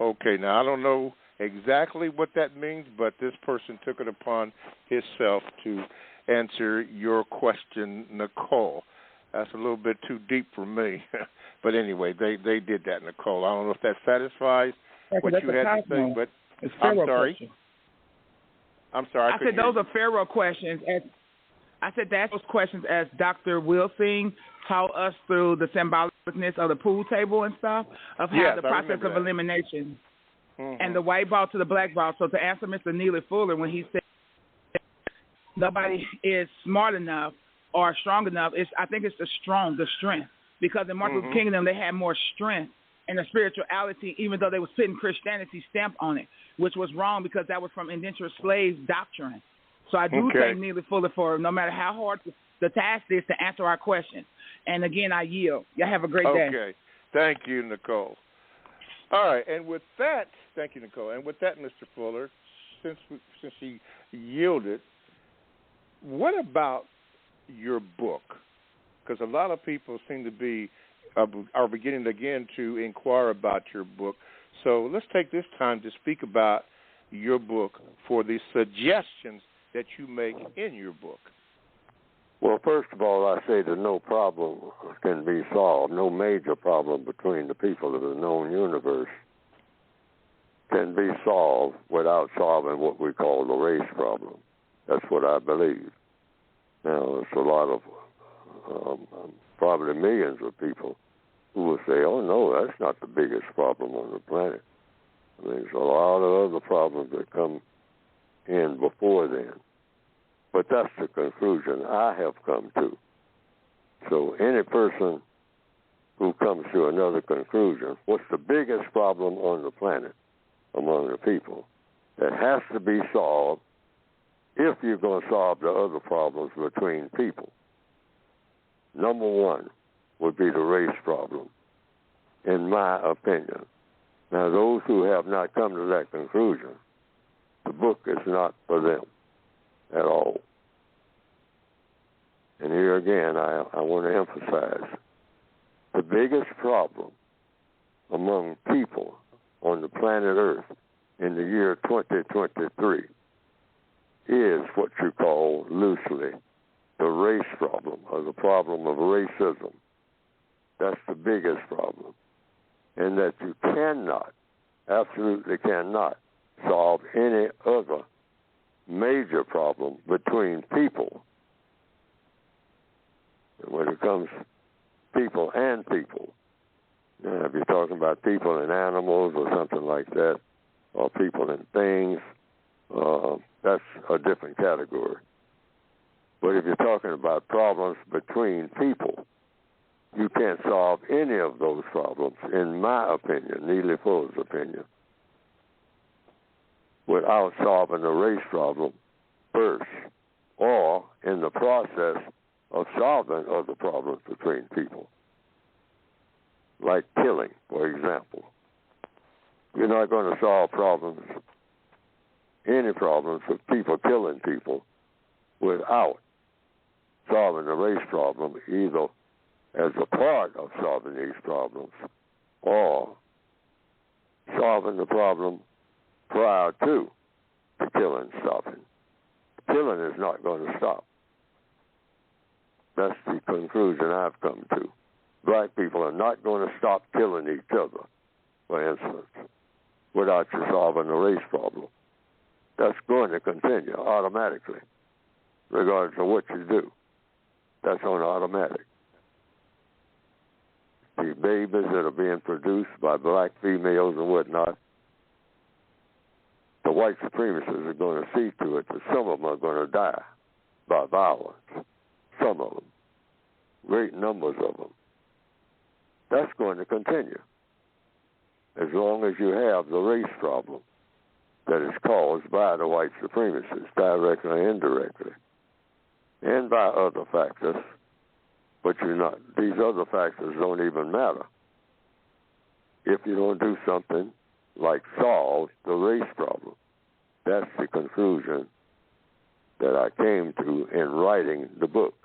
Okay, now I don't know exactly what that means, but this person took it upon himself to answer your question, Nicole. That's a little bit too deep for me. But anyway, they did that, Nicole. I don't know if that satisfies what you had to say, but I'm sorry. Question. I'm sorry. I said those are Pharaoh questions. I said to ask those questions as Dr. Wilsing taught us through the symbolicness of the pool table and stuff, of how the process of elimination and the white ball to the black ball. So to answer Mr. Neely Fuller when he said nobody is smart enough or strong enough, I think it's the strength. Because in Martin Luther King and them, they had more strength and a spirituality, even though they was putting Christianity stamp on it, which was wrong because that was from indentured slave doctrine. So I do thank Neely Fuller for no matter how hard the task is to answer our questions. And again, I yield. Y'all have a great day. Okay. Thank you, Nicole. All right. And with that, thank you, Nicole. And with that, Mr. Fuller, since he yielded, what about your book? Because a lot of people seem to be are beginning again to inquire about your book. So let's take this time to speak about your book for the suggestions that you make in your book. Well, first of all, I say that no problem can be solved. No major problem between the people of the known universe can be solved without solving what we call the race problem. That's what I believe. Now, there's a lot of probably millions of people who will say, oh, no, that's not the biggest problem on the planet. There's a lot of other problems that come in before then. But that's the conclusion I have come to. So any person who comes to another conclusion, what's the biggest problem on the planet among the people that has to be solved if you're going to solve the other problems between people? Number one would be the race problem, in my opinion. Now, those who have not come to that conclusion, the book is not for them at all. And here again, I want to emphasize, the biggest problem among people on the planet Earth in the year 2023 is what you call loosely the race problem, or the problem of racism. That's the biggest problem. And that you cannot, absolutely cannot, solve any other major problem between people. And when it comes people and people, now, if you're talking about people and animals or something like that, or people and things, that's a different category. But if you're talking about problems between people, you can't solve any of those problems, in my opinion, Neely Fuller's opinion, without solving the race problem first, or in the process of solving other problems between people, like killing, for example. You're not going to solve problems, any problems with people killing people, without solving the race problem, either as a part of solving these problems or solving the problem prior to the killing stopping. Killing is not going to stop. That's the conclusion I've come to. Black people are not going to stop killing each other, for instance, without you solving the race problem. That's going to continue automatically, regardless of what you do. That's on automatic. The babies that are being produced by black females and whatnot, the white supremacists are going to see to it that some of them are going to die by violence. Some of them. Great numbers of them. That's going to continue as long as you have the race problem that is caused by the white supremacists, directly or indirectly, and by other factors, but these other factors don't even matter if you don't do something like solve the race problem. That's the conclusion that I came to in writing the books.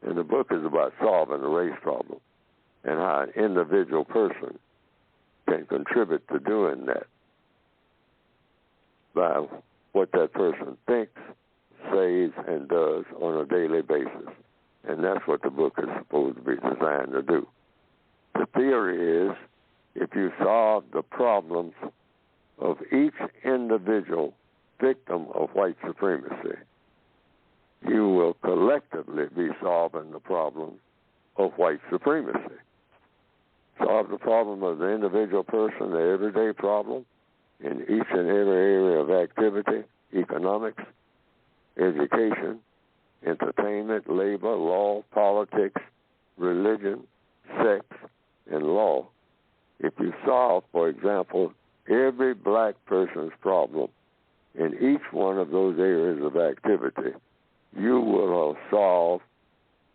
And the book is about solving the race problem and how an individual person can contribute to doing that by what that person thinks, says, and does on a daily basis. And that's what the book is supposed to be designed to do. The theory is if you solve the problems of each individual victim of white supremacy, you will collectively be solving the problem of white supremacy. Solve the problem of the individual person, the everyday problem, in each and every area of activity, economics, education, entertainment, labor, law, politics, religion, sex, and law. If you solve, for example, every black person's problem in each one of those areas of activity, you will have solved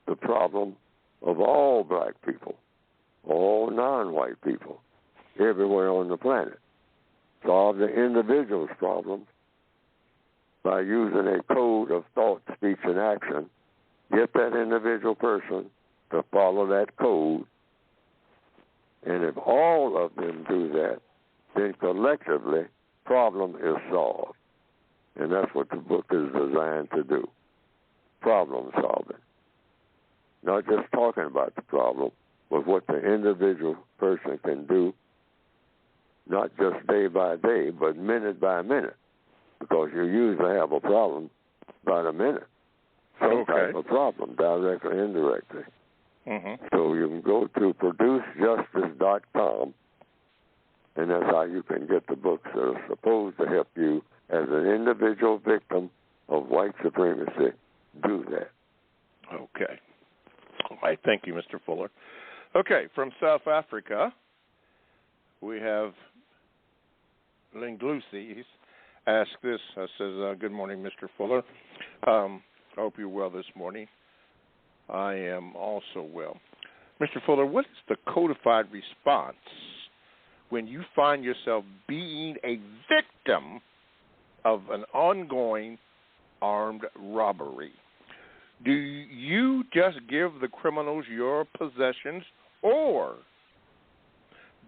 the problem of all black people, all non-white people, everywhere on the planet. Solve the individual's problem by using a code of thought, speech, and action. Get that individual person to follow that code. And if all of them do that, then collectively, problem is solved. And that's what the book is designed to do. Problem solving. Not just talking about the problem, but what the individual person can do, not just day by day, but minute by minute. Because you usually have a problem by the minute. Some type of problem, directly or indirectly. Mm-hmm. So you can go to producejustice.com, and that's how you can get the books that are supposed to help you as an individual victim of white supremacy do that. Okay. All right. Thank you, Mr. Fuller. Okay. From South Africa, we have Linglusi. He's asked this. Says, good morning, Mr. Fuller. I hope you're well this morning. I am also well. Mr. Fuller, what is the codified response when you find yourself being a victim of an ongoing armed robbery? Do you just give the criminals your possessions, or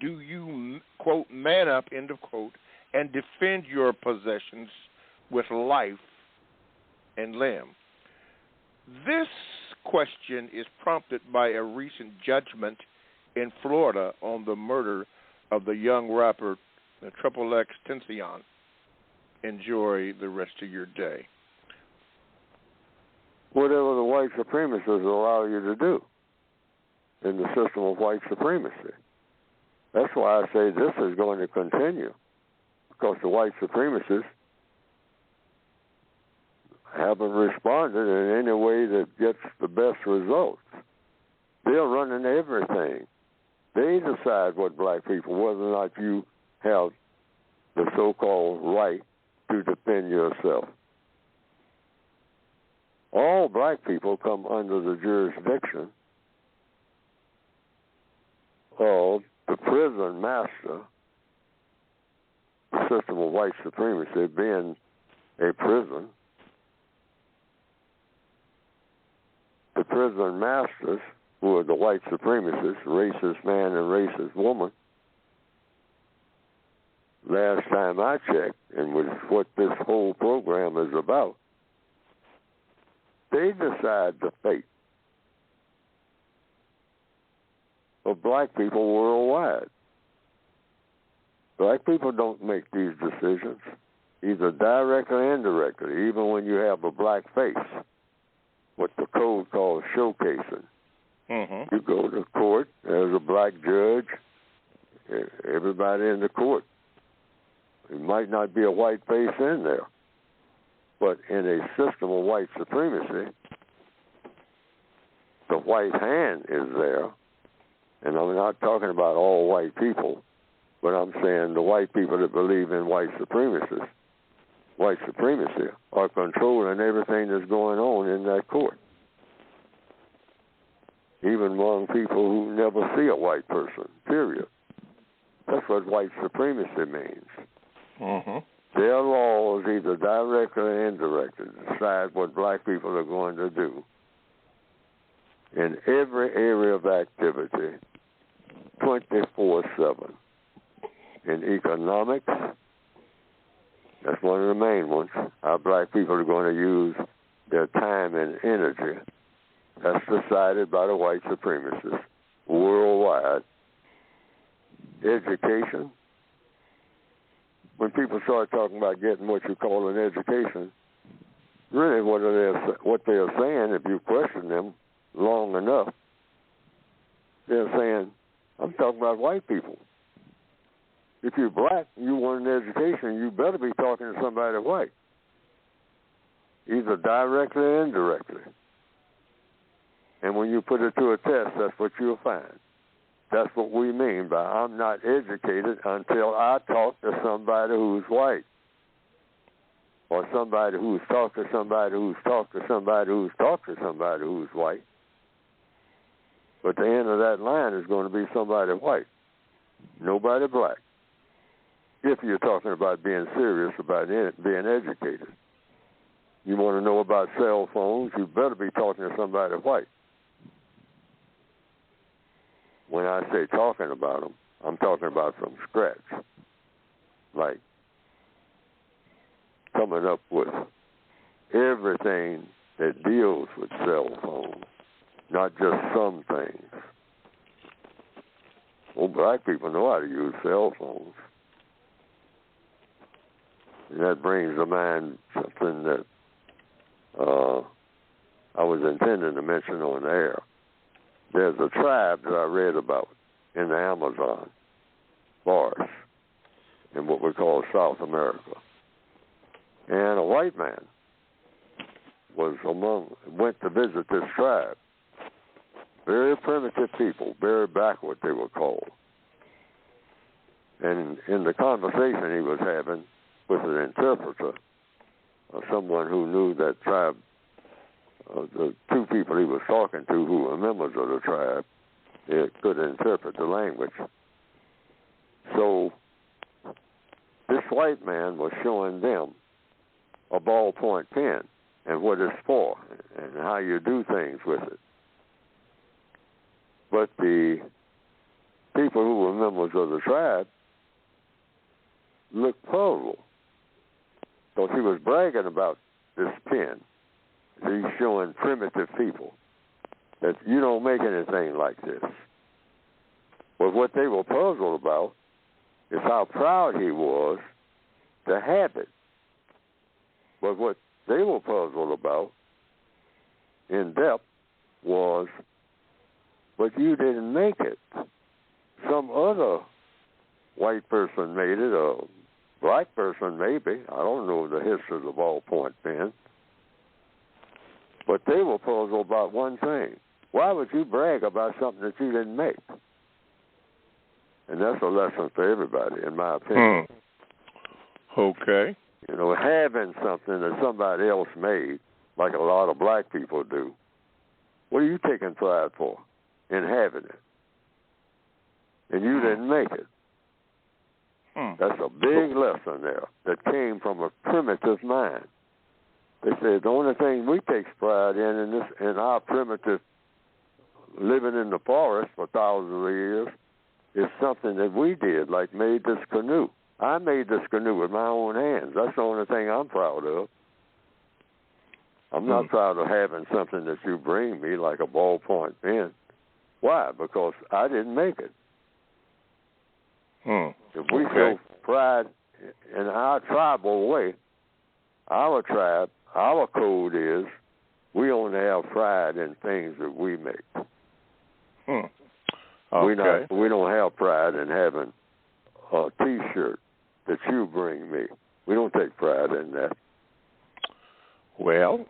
do you, quote, man up, end of quote, and defend your possessions with life and limb? This question is prompted by a recent judgment in Florida on the murder of the young rapper XXX Tentacion. Enjoy the rest of your day. Whatever the white supremacists allow you to do in the system of white supremacy. That's why I say this is going to continue, because the white supremacists haven't responded in any way that gets the best results. They're running everything. They decide what black people, whether or not you have the so-called right to defend yourself. All black people come under the jurisdiction of the prison master, the system of white supremacy being a prison. The prison masters, who are the white supremacists, racist man and racist woman, last time I checked, and with what this whole program is about, they decide the fate of black people worldwide. Black people don't make these decisions, either directly or indirectly, even when you have a black face, what the code calls showcasing. Mm-hmm. You go to court, there's a black judge, everybody in the court. There might not be a white face in there, but in a system of white supremacy, the white hand is there. And I'm not talking about all white people, but I'm saying the white people that believe in white supremacy are controlling everything that's going on in that court. Even among people who never see a white person, period. That's what white supremacy means. Mm-hmm. Their laws, either directly or indirectly, decide what black people are going to do in every area of activity, 24/7. In economics, that's one of the main ones, how black people are going to use their time and energy. That's decided by the white supremacists worldwide. Education. When people start talking about getting what you call an education, really what they're saying, if you question them long enough, they're saying, I'm talking about white people. If you're black, you want an education, you better be talking to somebody white, either directly or indirectly. And when you put it to a test, that's what you'll find. That's what we mean by I'm not educated until I talk to somebody who's white, or somebody who's talked to somebody who's talked to somebody who's talked to somebody who's white. But the end of that line is going to be somebody white, nobody black. If you're talking about being serious about being educated. You want to know about cell phones, you better be talking to somebody white. When I say talking about them, I'm talking about from scratch. Like coming up with everything that deals with cell phones, not just some things. Well, black people know how to use cell phones. And that brings to mind something that I was intending to mention on air. There's a tribe that I read about in the Amazon forest in what we call South America. And a white man went to visit this tribe. Very primitive people, very backward they were called. And in the conversation he was having with an interpreter, someone who knew that tribe, the two people he was talking to who were members of the tribe, they could interpret the language. So this white man was showing them a ballpoint pen and what it's for and how you do things with it. But the people who were members of the tribe looked puzzled. So he was bragging about this pen. He's showing primitive people that you don't make anything like this. But what they were puzzled about is how proud he was to have it. But what they were puzzled about in depth was, but you didn't make it. Some other white person made it, a black person maybe. I don't know the history of the ballpoint pen. But they were puzzled about one thing. Why would you brag about something that you didn't make? And that's a lesson for everybody, in my opinion. Okay. You know, having something that somebody else made, like a lot of black people do, what are you taking pride for in having it? And you didn't make it. That's a big lesson there that came from a primitive mind. They said the only thing we take pride in our primitive living in the forest for thousands of years is something that we did, like made this canoe. I made this canoe with my own hands. That's the only thing I'm proud of. I'm not proud of having something that you bring me, like a ballpoint pen. Why? Because I didn't make it. If we show pride in our tribal way, our tribe, our code is we only have pride in things that we make. Okay. We don't have pride in having a T-shirt that you bring me. We don't take pride in that. Well,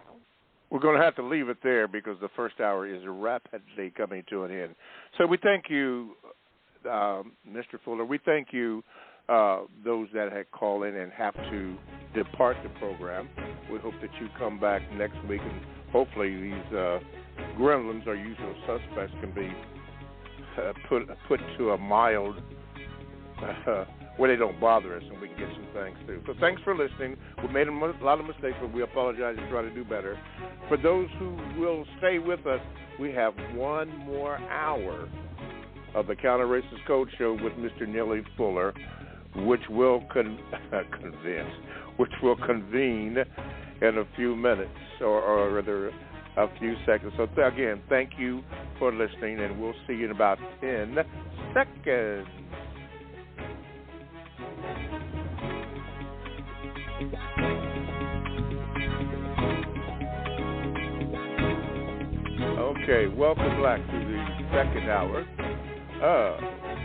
we're going to have to leave it there because the first hour is rapidly coming to an end. So we thank you, Mr. Fuller. We thank you, those that had called in and have to depart the program. We hope that you come back next week, and hopefully these gremlins or usual suspects can be put to a mild where they don't bother us and we can get some things through. So thanks for listening. We made a lot of mistakes, but we apologize and try to do better. For those who will stay with us, we have one more hour of the Counter-Racist Code Show with Mr. Neely Fuller, which will convene in a few minutes or rather a few seconds. So again, thank you for listening, and we'll see you in about 10 seconds. Okay, welcome back to the second hour of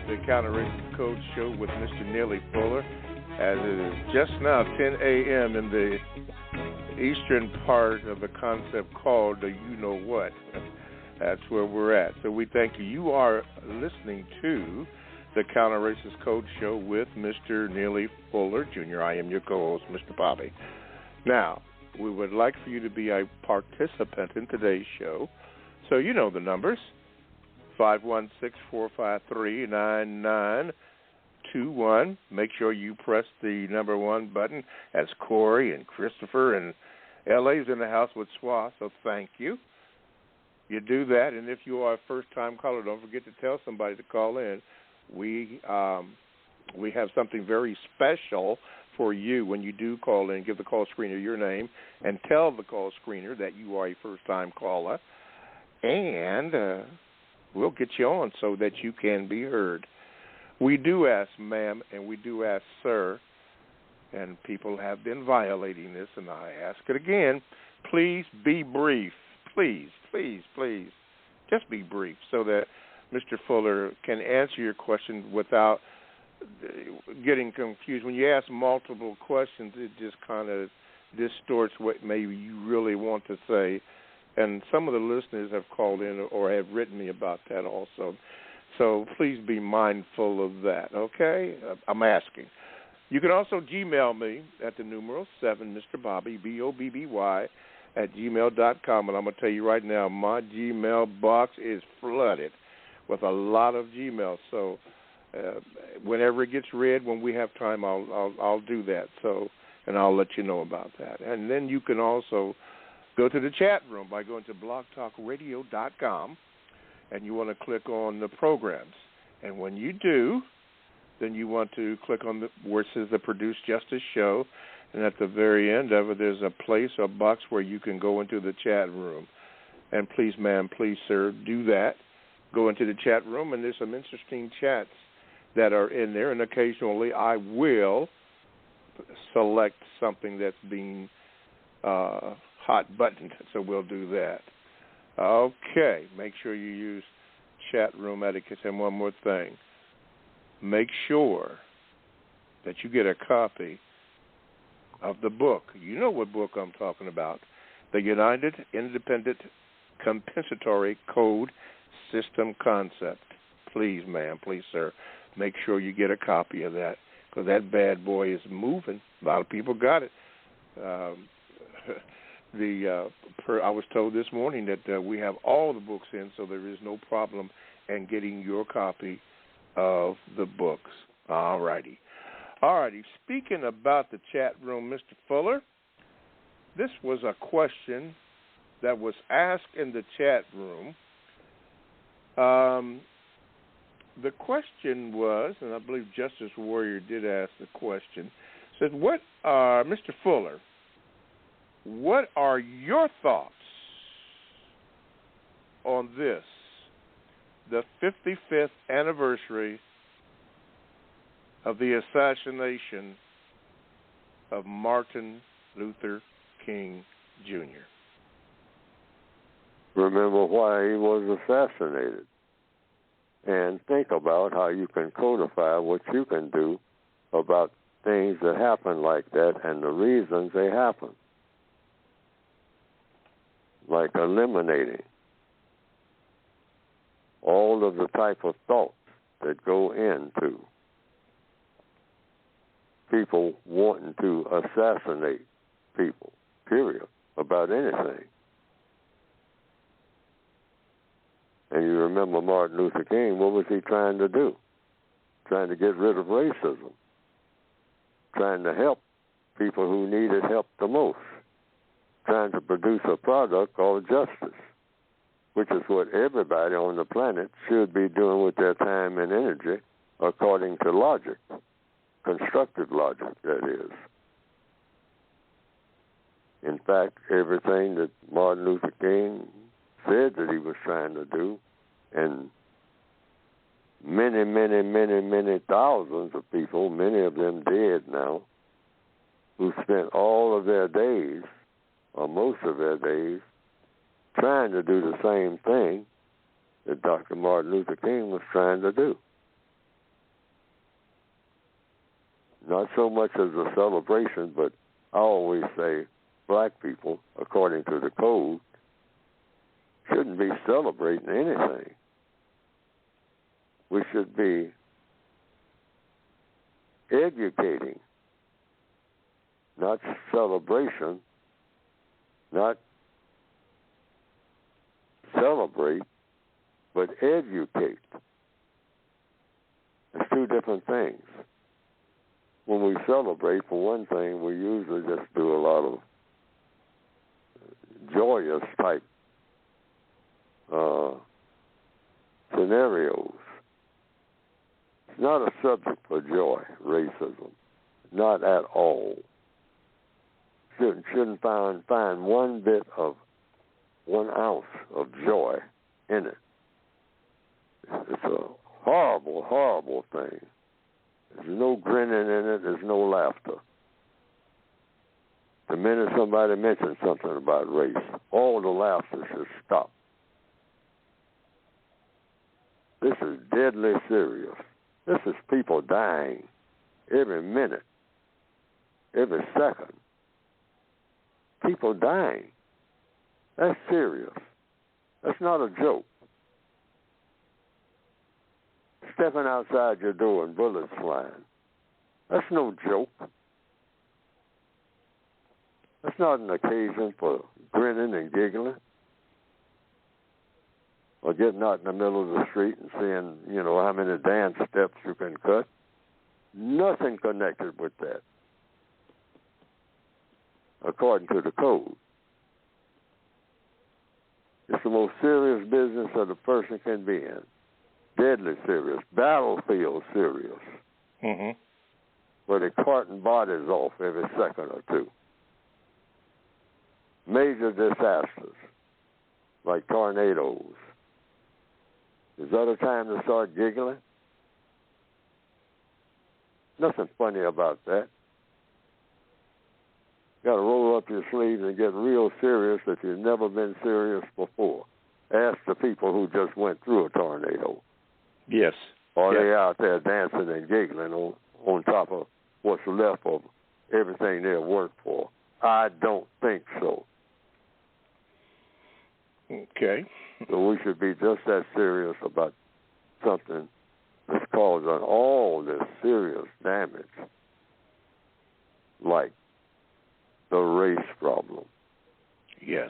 the Interracial Code Show with Mr. Neely Fuller, as it is just now 10 a.m. in the eastern part of the concept called the you-know-what. That's where we're at. So we thank you. You are listening to the Interracial Code Show with Mr. Neely Fuller, Jr. I am your co-host, Mr. Bobby. Now, we would like for you to be a participant in today's show. So you know the numbers, 516-453-9921. Make sure you press the number 1 button. That's Corey and Christopher, and L.A.'s in the house with SWA, so thank you. You do that, and if you are a first-time caller, don't forget to tell somebody to call in. We have something very special for you when you do call in. Give the call screener your name and tell the call screener that you are a first-time caller, and we'll get you on so that you can be heard. We do ask ma'am and we do ask sir, and people have been violating this, and I ask it again. Please be brief. Please, please, please. Just be brief so that Mr. Fuller can answer your question without getting confused. When you ask multiple questions, it just kind of distorts what maybe you really want to say. And some of the listeners have called in or have written me about that also. So please be mindful of that, okay? I'm asking. You can also Gmail me at the numeral 7, Mr. Bobby, BOBBY, @gmail.com. And I'm going to tell you right now, my Gmail box is flooded with a lot of Gmails. So whenever it gets read, when we have time, I'll do that. So, and I'll let you know about that. And then you can also go to the chat room by going to blogtalkradio.com, and you want to click on the programs. And when you do, then you want to click on where it says the Produce Justice Show, and at the very end of it, there's a place, a box where you can go into the chat room. And please, ma'am, please, sir, do that. Go into the chat room, and there's some interesting chats that are in there, and occasionally I will select something that's being hot buttoned, so we'll do that. Okay, make sure you use chat room etiquette. And one more thing, make sure that you get a copy of the book. You know what book I'm talking about, the United Independent Compensatory Code System Concept. Please, ma'am, please, sir, make sure you get a copy of that, because that bad boy is moving. A lot of people got it. I was told this morning that we have all the books in, so there is no problem in getting your copy of the books. All righty. Speaking about the chat room, Mr. Fuller, this was a question that was asked in the chat room. The question was, and I believe Justice Warrior did ask the question, said, Mr. Fuller, what are your thoughts on this, the 55th anniversary of the assassination of Martin Luther King, Jr.? Remember why he was assassinated, and think about how you can codify what you can do about things that happen like that and the reasons they happen. Like eliminating all of the type of thoughts that go into people wanting to assassinate people, period, about anything. And you remember Martin Luther King, what was he trying to do? Trying to get rid of racism. Trying to help people who needed help the most. Trying to produce a product called justice, which is what everybody on the planet should be doing with their time and energy according to logic, constructive logic, that is. In fact, everything that Martin Luther King said that he was trying to do, and many, many, many, many thousands of people, many of them dead now, who spent all of their days, or most of their days, trying to do the same thing that Dr. Martin Luther King was trying to do. Not so much as a celebration, but I always say black people, according to the code, shouldn't be celebrating anything. We should be educating, not celebration, not celebrate, but educate. It's two different things. When we celebrate, for one thing, we usually just do a lot of joyous type scenarios. It's not a subject for joy, racism. Not at all. Shouldn't find 1 ounce of joy in it. It's a horrible, horrible thing. There's no grinning in it. There's no laughter. The minute somebody mentions something about race, all the laughter should stop. This is deadly serious. This is people dying every minute, every second. People dying. That's serious. That's not a joke. Stepping outside your door and bullets flying. That's no joke. That's not an occasion for grinning and giggling or getting out in the middle of the street and seeing, how many dance steps you can cut. Nothing connected with that, according to the code. It's the most serious business that a person can be in. Deadly serious, battlefield serious. Mm-hmm. Where they're carting bodies off every second or two. Major disasters, like tornadoes. Is that a time to start giggling? Nothing funny about that. You got to roll up your sleeves and get real serious if you've never been serious before. Ask the people who just went through a tornado. Yes. Are they out there dancing and giggling on top of what's left of everything they've worked for? I don't think so. Okay. So we should be just as serious about something that's causing all this serious damage, like the race problem. Yes.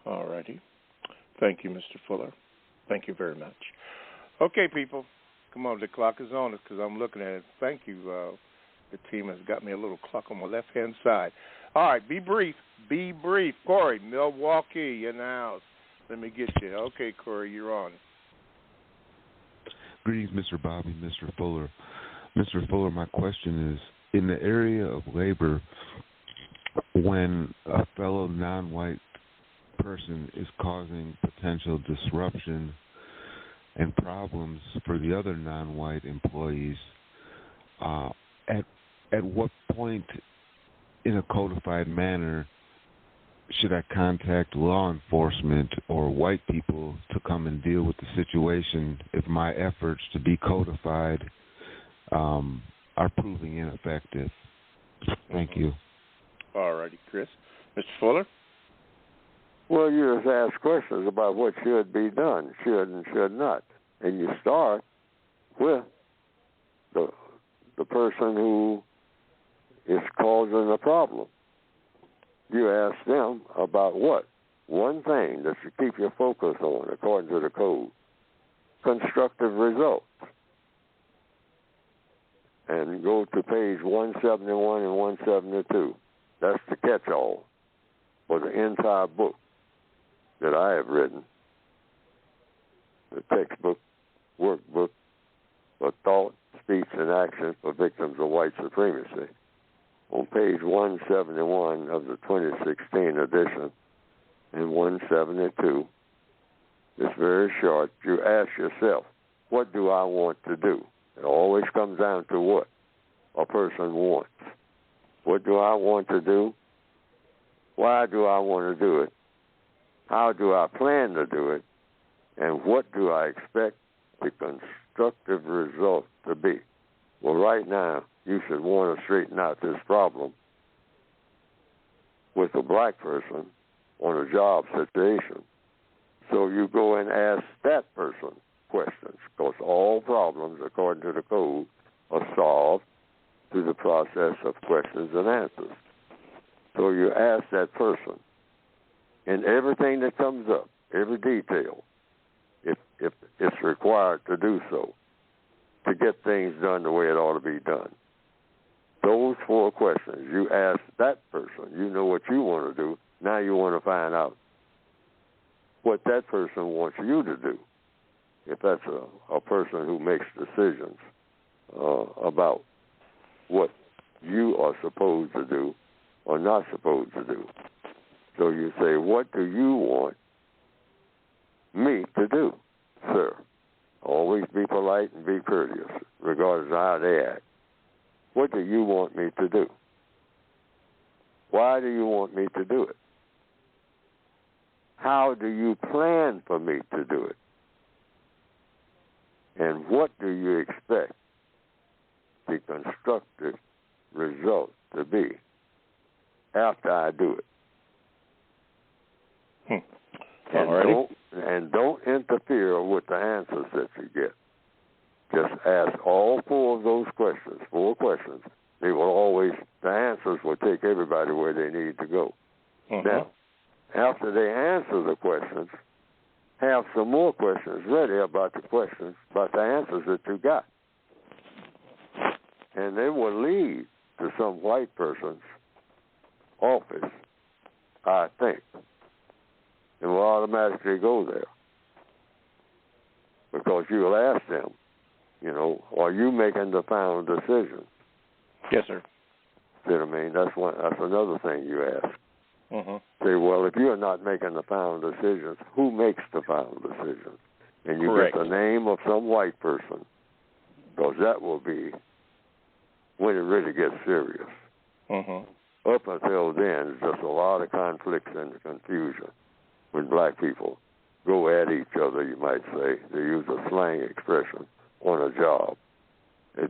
All righty. Thank you, Mr. Fuller. Thank you very much. Okay, people. Come on, the clock is on us because I'm looking at it. Thank you. The team has got me a little clock on my left-hand side. All right, be brief. Be brief. Corey, Milwaukee, in the house. Let me get you. Okay, Corey, you're on. Greetings, Mr. Bobby, Mr. Fuller. Mr. Fuller, my question is, in the area of labor, when a fellow non-white person is causing potential disruption and problems for the other non-white employees, at what point in a codified manner should I contact law enforcement or white people to come and deal with the situation if my efforts to be codified are proving ineffective? Thank you. All righty, Chris. Mr. Fuller? Well, you just ask questions about what should be done, should and should not. And you start with the person who is causing the problem. You ask them about what? One thing that you keep your focus on, according to the code. Constructive results. And go to page 171 and 172. That's the catch-all for the entire book that I have written. The textbook, workbook for thought, speech, and action for victims of white supremacy. On page 171 of the 2016 edition and 172, it's very short. You ask yourself, what do I want to do? It always comes down to what a person wants. What do I want to do? Why do I want to do it? How do I plan to do it? And what do I expect the constructive result to be? Well, right now, you should want to straighten out this problem with a black person on a job situation. So you go and ask that person questions, because all problems, according to the code, are solved through the process of questions and answers. So you ask that person, and everything that comes up, every detail, if it's required to do so, to get things done the way it ought to be done. Those 4 questions, you ask that person. You know what you want to do. Now you want to find out what that person wants you to do, if that's a person who makes decisions about what you are supposed to do or not supposed to do. So you say, what do you want me to do, sir? Always be polite and be courteous, regardless of how they act. What do you want me to do? Why do you want me to do it? How do you plan for me to do it? And what do you expect the constructive result to be after I do it? And don't interfere with the answers that you get. Just ask all 4 of those questions, 4 questions. They will always, the answers will take everybody where they need to go. Now, after they answer the questions, have some more questions ready about the questions, about the answers that you got. And they will lead to some white person's office, I think. And will automatically go there. Because you'll ask them, you know, are you making the final decision? Yes, sir. See what I mean? That's another thing you ask. Say, well, if you're not making the final decisions, who makes the final decisions? And you Correct. get the name of some white person, because that will be when it really gets serious. Up until then, it's just a lot of conflicts and confusion when black people go at each other, you might say. They use a slang expression on a job. The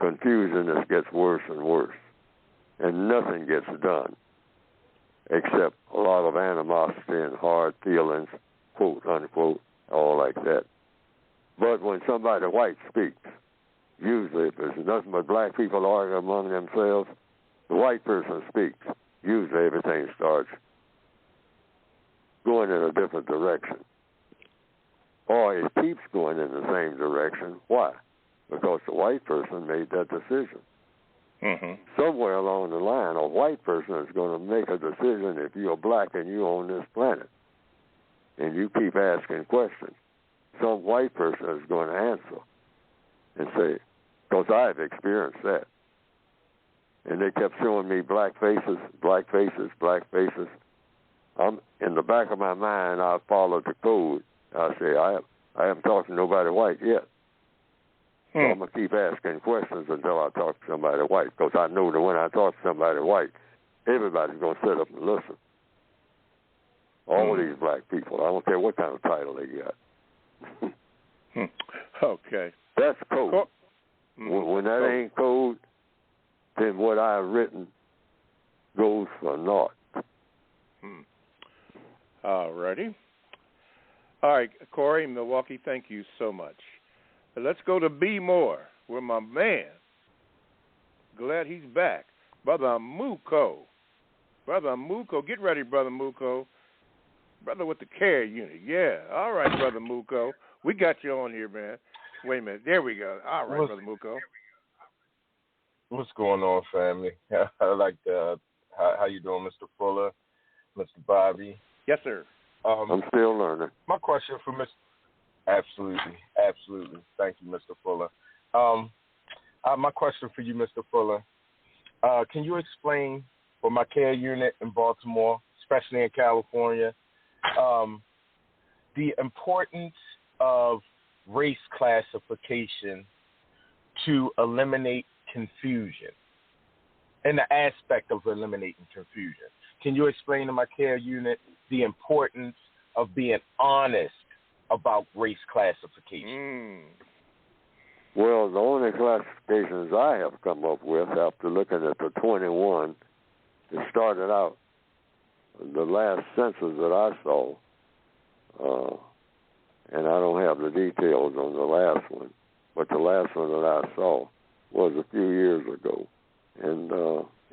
confusion just gets worse and worse, and nothing gets done except a lot of animosity and hard feelings, quote, unquote, all like that. But when somebody white speaks, usually if there's nothing but black people arguing among themselves, the white person speaks. Usually everything starts going in a different direction. Or it keeps going in the same direction. Why? Because the white person made that decision. Somewhere along the line, a white person is going to make a decision if you're black and you own this planet. And you keep asking questions. Some white person is going to answer and say, because I've experienced that. And they kept showing me black faces, black faces, black faces. In the back of my mind, I followed the code. I say, I haven't talked to nobody white yet. So I'm going to keep asking questions until I talk to somebody white, because I know that when I talk to somebody white, everybody's going to sit up and listen. All these black people, I don't care what kind of title they got. Okay. That's code. When that ain't code, then what I've written goes for naught. All righty. All right, Corey, Milwaukee, thank you so much. Let's go to B. Moore with my man. Glad he's back. Brother Muko. Brother Muko. Get ready, Brother Muko. Brother with the care unit. Yeah. All right, Brother Muko. We got you on here, man. Wait a minute. There we go. All right, Brother Muko. What's going on, family? I like how you doing, Mr. Fuller, Mr. Bobby? Yes, sir. I'm still learning. My question for Mr. Absolutely. Thank you, Mr. Fuller. My question for you, Mr. Fuller, can you explain for my care unit in Baltimore, especially in California, the importance of race classification to eliminate confusion, and the aspect of eliminating confusion? Can you explain to my care unit the importance of being honest about race classification? Well, the only classifications I have come up with after looking at the 21 that started out, the last census that I saw, and I don't have the details on the last one, but the last one that I saw was a few years ago. And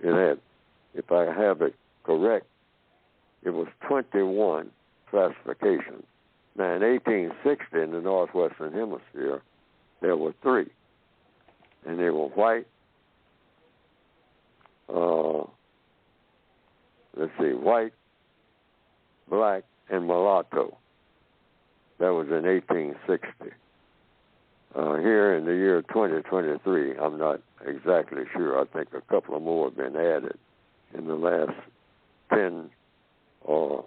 it had, if I have it correct, it was 21 classifications. Now, in 1860, in the Northwestern Hemisphere, there were 3. And they were white, white, black, and mulatto. That was in 1860. Here in the year 2023, I'm not exactly sure. I think a couple of more have been added in the last 10 or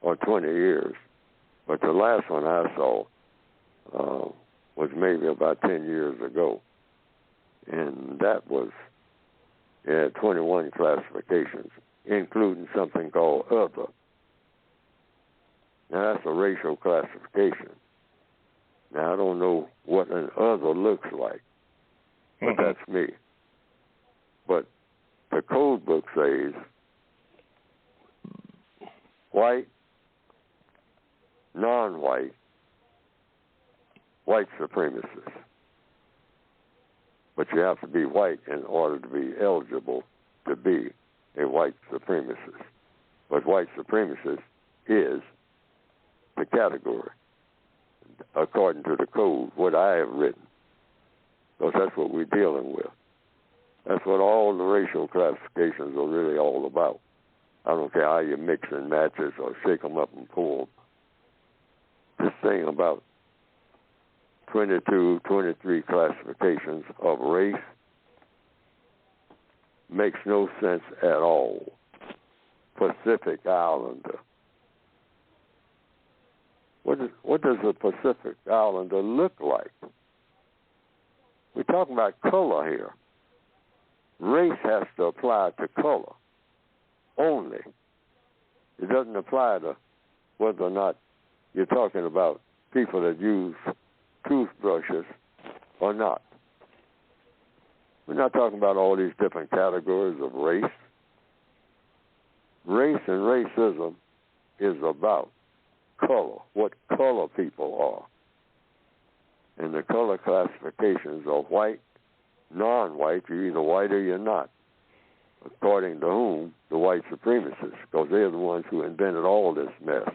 20 years. But the last one I saw was maybe about 10 years ago. And that was, it had 21 classifications, including something called other. Now, that's a racial classification. Now, I don't know what an other looks like, but that's me. But the code book says white, non-white, white supremacists. But you have to be white in order to be eligible to be a white supremacist. But white supremacist is the category, according to the code, what I have written, because that's what we're dealing with. That's what all the racial classifications are really all about. I don't care how you mix and matches or shake them up and pull them. This thing about 22, 23 classifications of race makes no sense at all. Pacific Islander. What does a Pacific Islander look like? We're talking about color here. Race has to apply to color only. It doesn't apply to whether or not you're talking about people that use toothbrushes or not. We're not talking about all these different categories of race. Race and racism is about color, what color people are. And the color classifications are white, non-white, you're either white or you're not. According to whom? The white supremacists, because they're the ones who invented all this mess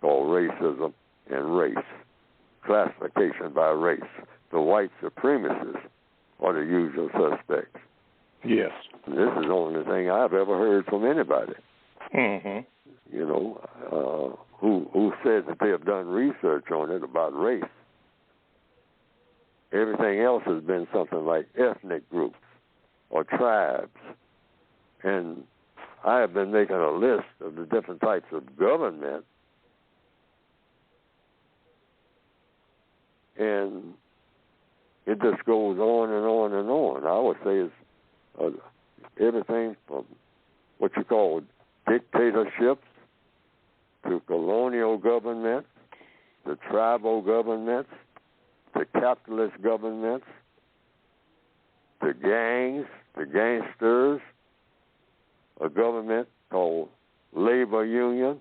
called racism and race. Classification by race. The white supremacists are the usual suspects. Yes. And this is the only thing I've ever heard from anybody. Mm-hmm. Who said that they have done research on it about race. Everything else has been something like ethnic groups or tribes. And I have been making a list of the different types of government, and it just goes on and on and on. I would say it's everything from what you call dictatorships to colonial governments, to tribal governments, to capitalist governments, to gangs, to gangsters, a government called labor union.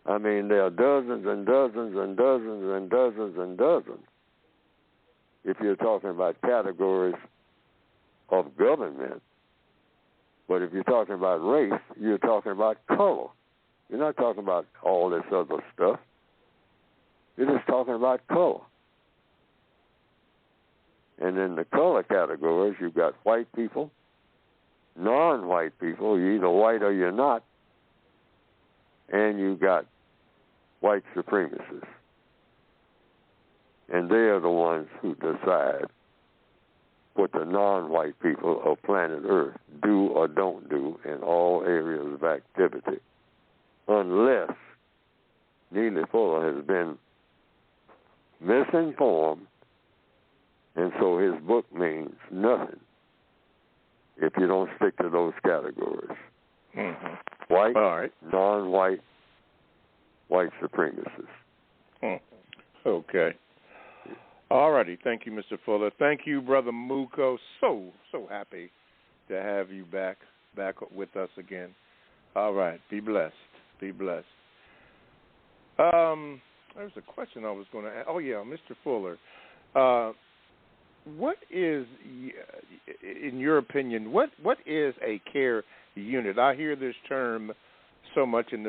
I mean, there are dozens and dozens and dozens and dozens and dozens. If you're talking about categories of government, but if you're talking about race, you're talking about color. You're not talking about all this other stuff. You're just talking about color. And in the color categories, you've got white people, non-white people, you're either white or you're not, and you've got white supremacists. And they are the ones who decide what the non-white people of planet Earth do or don't do in all areas of activity, unless Neely Fuller has been misinformed, and so his book means nothing if you don't stick to those categories. Mm-hmm. White, all right, non-white, white supremacists. Okay. All righty. Thank you, Mr. Fuller. Thank you, Brother Muko. So happy to have you back with us again. All right. Be blessed. Be blessed. There's a question I was going to ask. Oh, yeah, Mr. Fuller. What is, in your opinion, what is a care unit? I hear this term so much, and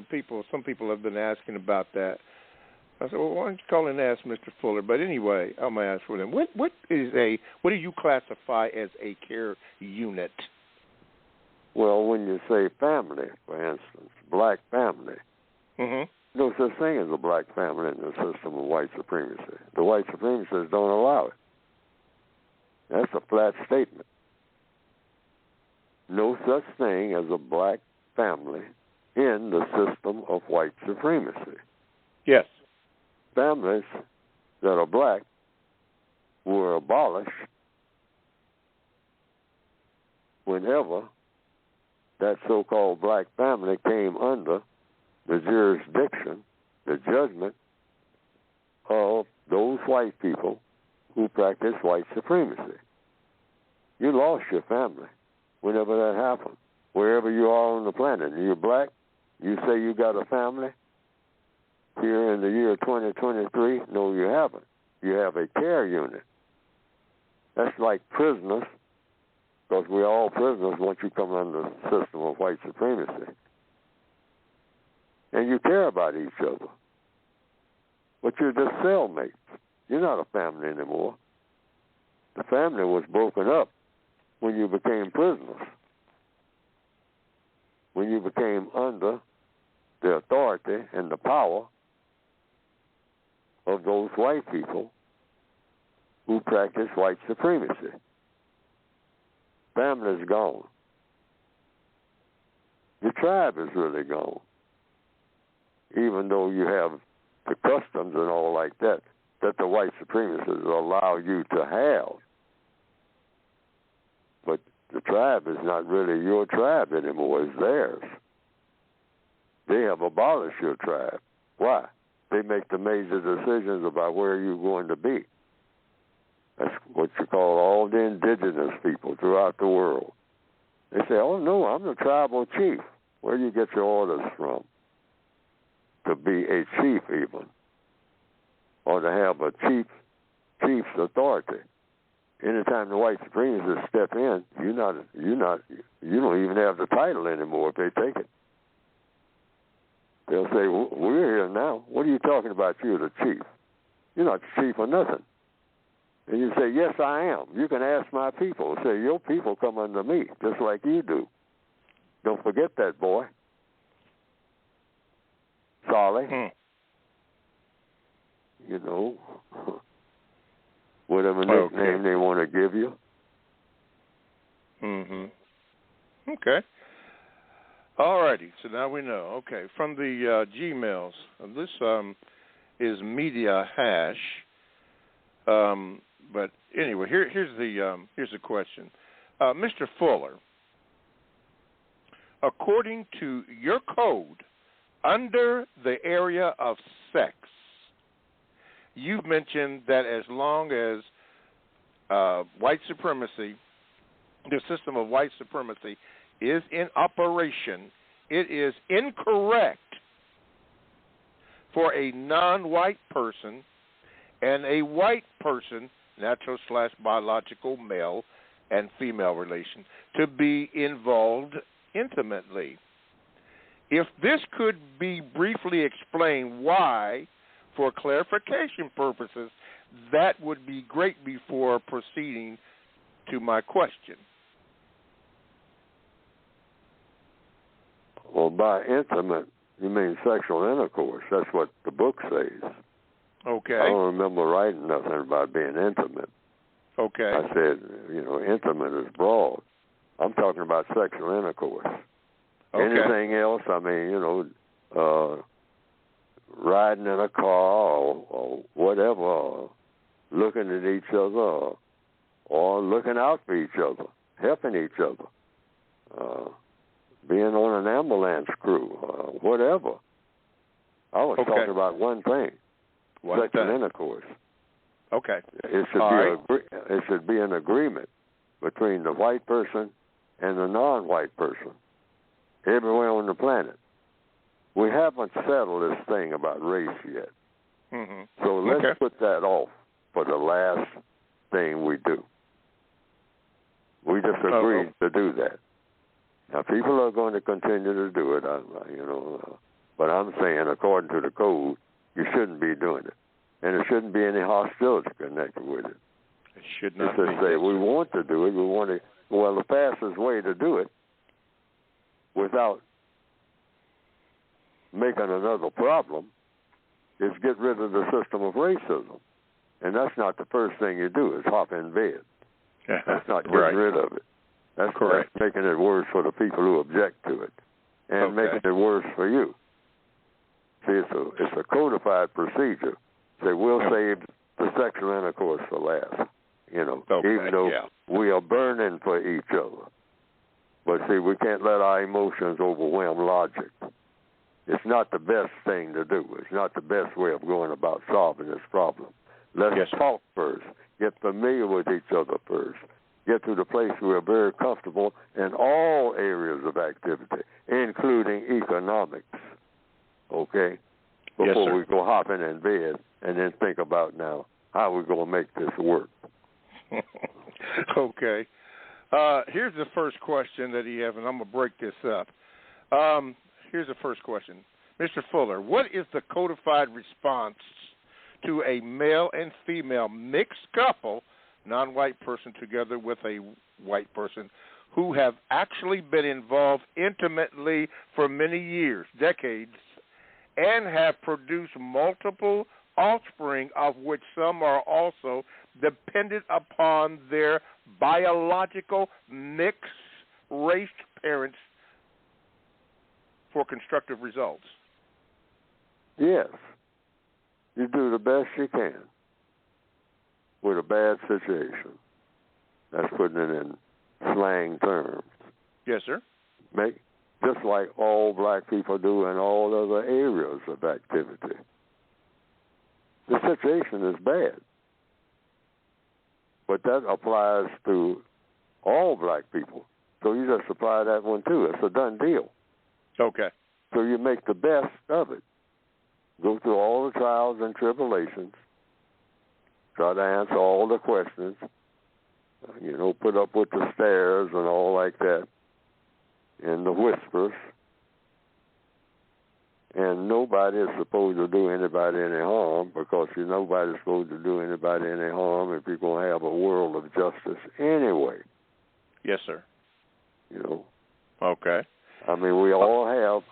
some people have been asking about that. I said, well, why don't you call and ask Mr. Fuller? But anyway, I'm going to ask for them. What do you classify as a care unit? Well, when you say family, for instance, black family, no such thing as a black family in the system of white supremacy. The white supremacists don't allow it. That's a flat statement. No such thing as a black family in the system of white supremacy. Yes. Families that are black were abolished whenever that so-called black family came under the jurisdiction, the judgment of those white people who practice white supremacy. You lost your family whenever that happened. Wherever you are on the planet, and you're black, you say you got a family here in the year 2023. No, you haven't. You have a care unit. That's like prisoners, because we're all prisoners once you come under the system of white supremacy. And you care about each other. But you're just cellmates. You're not a family anymore. The family was broken up when you became prisoners, when you became under the authority and the power of those white people who practice white supremacy. Family's gone. The tribe is really gone. Even though you have the customs and all like that the white supremacists allow you to have. But the tribe is not really your tribe anymore. It's theirs. They have abolished your tribe. Why? They make the major decisions about where you're going to be. That's what you call all the indigenous people throughout the world. They say, oh, no, I'm the tribal chief. Where do you get your orders from? To be a chief even, or to have a chief's authority. Anytime the white supremacists step in, you don't even have the title anymore if they take it. They'll say, we're here now. What are you talking about? You're the chief. You're not the chief or nothing. And you say, yes, I am. You can ask my people. Say, your people come under me, just like you do. Don't forget that, boy. Solly. You know, whatever nickname they want to give you. Okay. All righty. So now we know. Okay. From the Gmails, this is media hash. But anyway, here's the question, Mr. Fuller. According to your code, under the area of sex, you've mentioned that as long as white supremacy, the system of white supremacy, is in operation, it is incorrect for a non-white person and a white person, natural/biological male and female relation, to be involved intimately. If this could be briefly explained why, for clarification purposes, that would be great before proceeding to my question. Well, by intimate, you mean sexual intercourse. That's what the book says. Okay. I don't remember writing nothing about being intimate. Okay. I said, intimate is broad. I'm talking about sexual intercourse. Okay. Anything else, riding in a car or whatever, or looking at each other, or looking out for each other, helping each other, being on an ambulance crew, whatever. I was talking about one thing. Sexual intercourse. Okay. It should be an agreement between the white person and the non-white person everywhere on the planet. We haven't settled this thing about race yet. Mm-hmm. So let's put that off for the last thing we do. We just agreed to do that. Now, people are going to continue to do it, but I'm saying, according to the code, you shouldn't be doing it. And there shouldn't be any hostility connected with it. It should not be. It's just say, we want to do it. The fastest way to do it without making another problem is get rid of the system of racism. And that's not the first thing you do, is hop in bed. That's not getting rid of it. That's making it worse for the people who object to it and making it worse for you. See, it's a codified procedure. Say, we'll save the sexual intercourse for last, even though we are burning for each other. But see, we can't let our emotions overwhelm logic. It's not the best thing to do. It's not the best way of going about solving this problem. Let's talk first. Get familiar with each other first. Get to the place where we're very comfortable in all areas of activity, including economics, okay? Before we go hopping in bed and then think about now how we're going to make this work. Okay. Here's the first question that he has, and I'm going to break this up. Here's the first question. Mr. Fuller, what is the codified response to a male and female mixed couple, non-white person together with a white person, who have actually been involved intimately for many years, decades, and have produced multiple offspring, of which some are also dependent upon their biological mixed-race parents for constructive results? Yes. You do the best you can with a bad situation. That's putting it in slang terms. Yes, sir. Just like all black people do in all other areas of activity. The situation is bad. But that applies to all black people. So you just apply that one too. It's a done deal. Okay. So you make the best of it. Go through all the trials and tribulations. Try to answer all the questions. Put up with the stares and all like that. And the whispers. And nobody is supposed to do anybody any harm, because nobody's supposed to do anybody any harm if you're going to have a world of justice anyway. Yes, sir. Okay. I mean, we all have,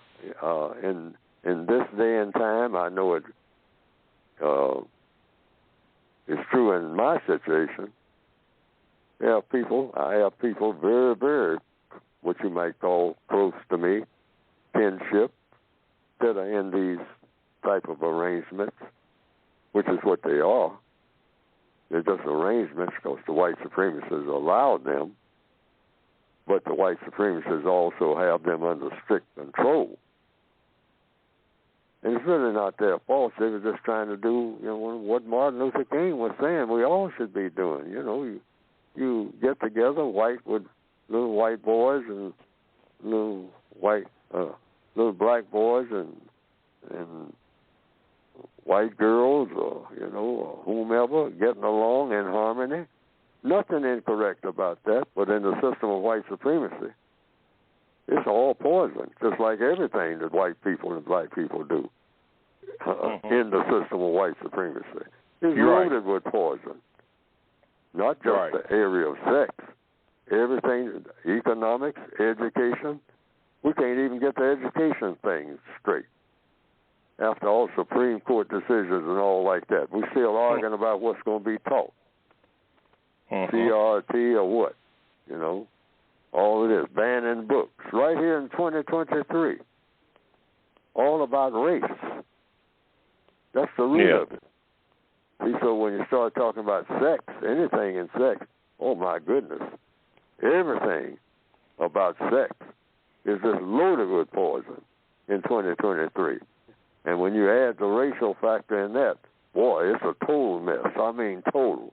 in this day and time, I know it is true in my situation. I have people very, very, what you might call close to me, kinship, that are in these type of arrangements, which is what they are. They're just arrangements because the white supremacists allowed them, but the white supremacists also have them under strict control. And it's really not their fault. They were just trying to do what Martin Luther King was saying we all should be doing. You get together, white with little white boys and little black boys and white girls, or whomever, getting along in harmony. Nothing incorrect about that, but in the system of white supremacy, it's all poison, just like everything that white people and black people do in the system of white supremacy. It's loaded with poison. Not just the area of sex. Everything, economics, education. We can't even get the education thing straight. After all Supreme Court decisions and all like that, we're still arguing about what's going to be taught. CRT or what? All it is, banning books. Right here in 2023. All about race. That's the root of it. See, so when you start talking about sex, anything in sex, oh my goodness, everything about sex is just loaded with poison in 2023. And when you add the racial factor in that, boy, it's a total mess. I mean, total.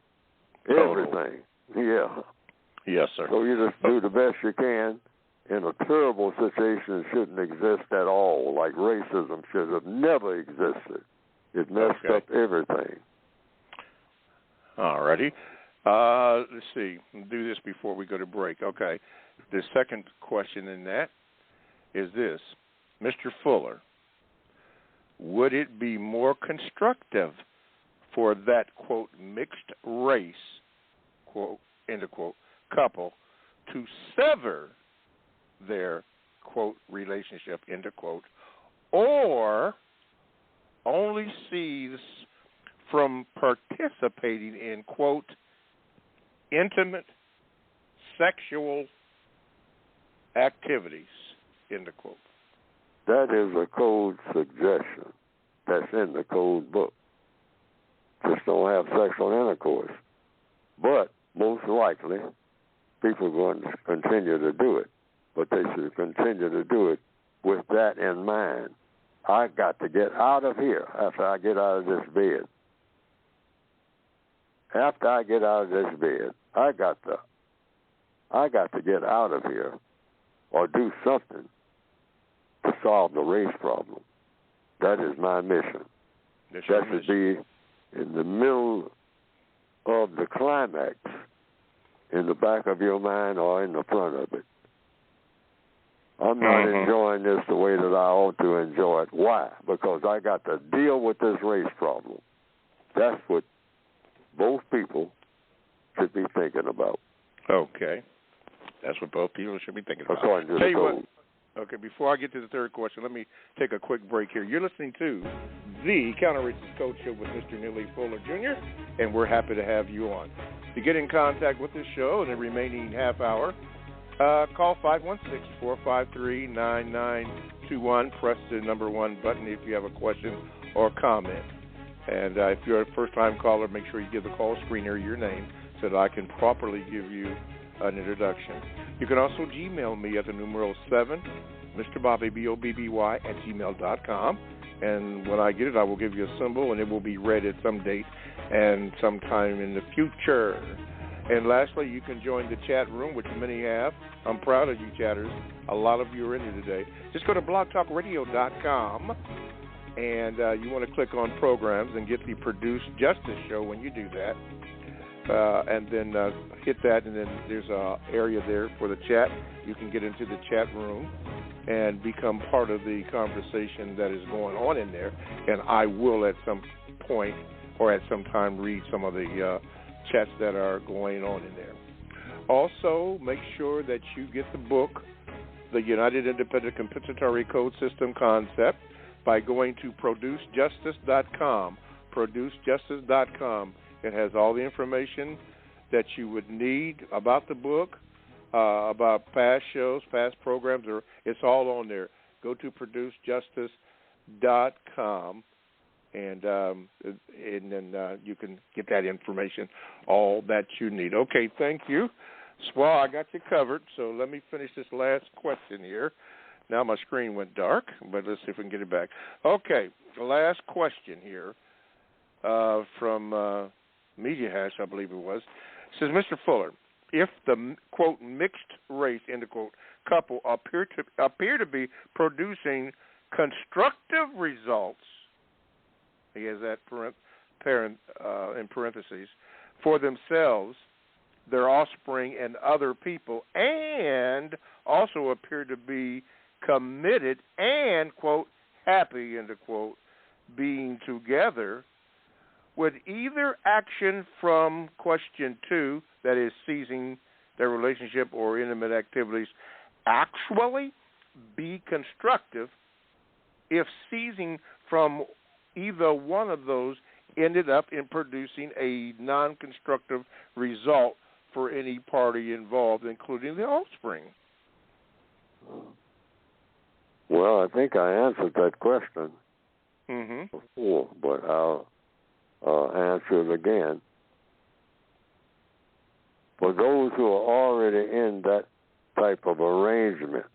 Everything. Yeah. Yes, sir. So you just do the best you can in a terrible situation that shouldn't exist at all, like racism should have never existed. It messed up everything. All righty. Let's see. We'll do this before we go to break. Okay. The second question in that is this. Mr. Fuller, would it be more constructive for that, quote, mixed race, quote, end of quote, couple to sever their, quote, relationship, end of quote, or only cease from participating in, quote, intimate sexual activities, end of quote? That is a code suggestion that's in the code book. Just don't have sexual intercourse. But most likely, people are going to continue to do it. But they should continue to do it with that in mind. I got to get out of here after I get out of this bed. After I get out of this bed, I got to get out of here or do something to solve the race problem. That is my mission. That should be in the middle of the climax, in the back of your mind or in the front of it. I'm not enjoying this the way that I ought to enjoy it. Why? Because I got to deal with this race problem. That's what both people should be thinking about. Okay. That's what both people should be thinking about. According to the code. Okay, before I get to the third question, let me take a quick break here. You're listening to the Counter-Racist Code Show with Mr. Neely Fuller, Jr., and we're happy to have you on. To get in contact with this show in the remaining half hour, call 516-453-9921. Press the number 1 button if you have a question or comment. And if you're a first-time caller, make sure you give the call screener your name so that I can properly give you an introduction. You can also Gmail me at the numeral 7, Mr. Bobby, BOBBY, @gmail.com. And when I get it, I will give you a symbol, and it will be read at some date and sometime in the future. And lastly, you can join the chat room, which many have. I'm proud of you, chatters. A lot of you are in here today. Just go to blogtalkradio.com, and you want to click on programs and get the Produced Justice show when you do that. And then hit that, and then there's an area there for the chat. You can get into the chat room and become part of the conversation that is going on in there. And I will at some point or at some time read some of the chats that are going on in there. Also, make sure that you get the book, The United Independent Compensatory Code System Concept, by going to producejustice.com. Producejustice.com. It has all the information that you would need about the book, about past shows, past programs. It's all on there. Go to producejustice.com, and then you can get that information, all that you need. Okay, thank you. Well, I got you covered, so let me finish this last question here. Now my screen went dark, but let's see if we can get it back. Okay, the last question here from Media Hash, I believe it was. It says, Mr. Fuller, if the, quote, mixed race, end of quote, couple appear to be producing constructive results, he has that in parentheses, for themselves, their offspring, and other people, and also appear to be committed and, quote, happy, end of quote, being together, would either action from question 2, that is ceasing their relationship or intimate activities, actually be constructive if ceasing from either one of those ended up in producing a non-constructive result for any party involved, including the offspring? Well, I think I answered that question before, but I'll answer it again. For those who are already in that type of arrangement,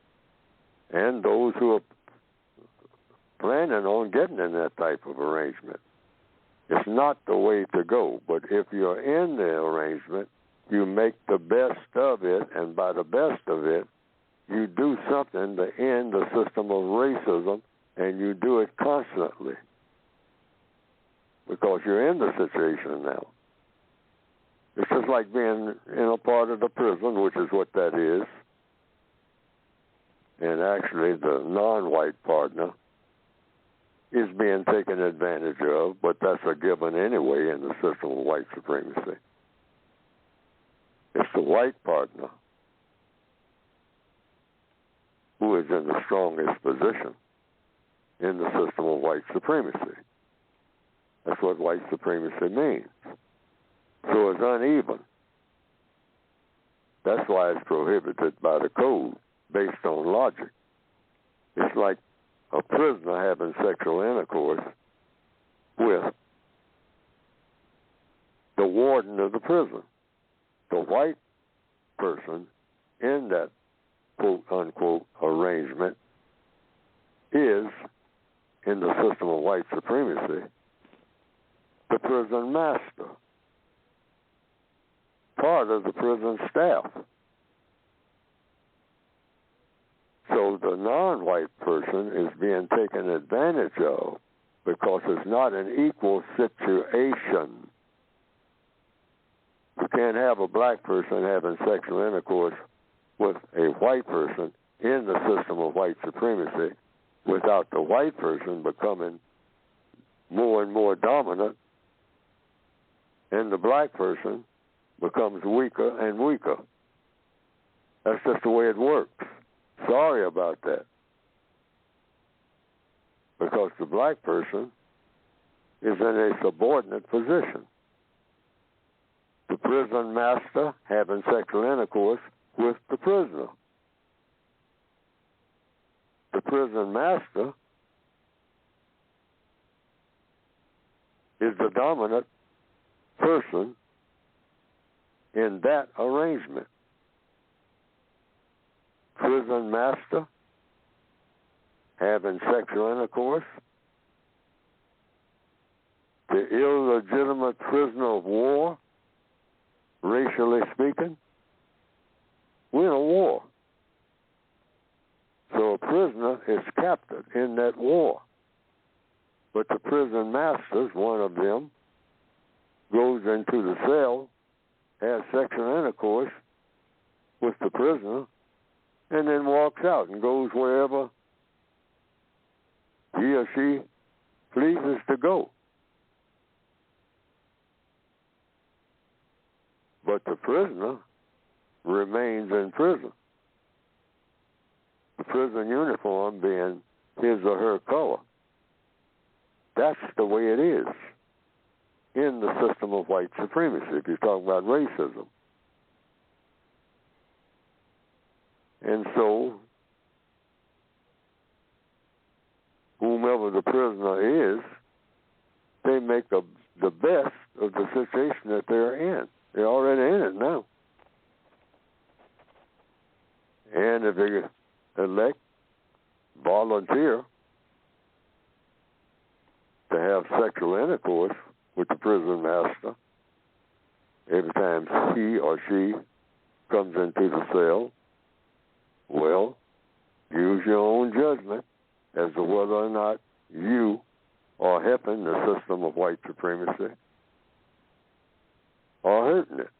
and those who are planning on getting in that type of arrangement. It's not the way to go. But if you're in the arrangement, you make the best of it, and by the best of it, you do something to end the system of racism, and you do it constantly because you're in the situation now. It's just like being in a part of the prison, which is what that is, and actually the non-white partner is being taken advantage of, but that's a given anyway in the system of white supremacy. It's the white partner who is in the strongest position in the system of white supremacy. That's what white supremacy means. So it's uneven. That's why it's prohibited by the code based on logic. It's like a prisoner having sexual intercourse with the warden of the prison. The white person in that quote-unquote arrangement is, in the system of white supremacy, the prison master, part of the prison staff. So the non-white person is being taken advantage of because it's not an equal situation. You can't have a black person having sexual intercourse with a white person in the system of white supremacy without the white person becoming more and more dominant, and the black person becomes weaker and weaker. That's just the way it works. Sorry about that. Because the black person is in a subordinate position. The prison master having sexual intercourse with the prisoner. The prison master is the dominant person in that arrangement. Prison master having sexual intercourse, the illegitimate prisoner of war, racially speaking, we're in a war. So a prisoner is captured in that war. But the prison masters, one of them, goes into the cell, has sexual intercourse with the prisoner, and then walks out and goes wherever he or she pleases to go. But the prisoner remains in prison. The prison uniform being his or her color. That's the way it is in the system of white supremacy, if you're talking about racism. And so, whomever the prisoner is, they make the best of the situation that they're in. They're already in it now. And if they elect, volunteer to have sexual intercourse with the prison master every time he or she comes into the cell, well, use your own judgment as to whether or not you are helping the system of white supremacy or hurting it.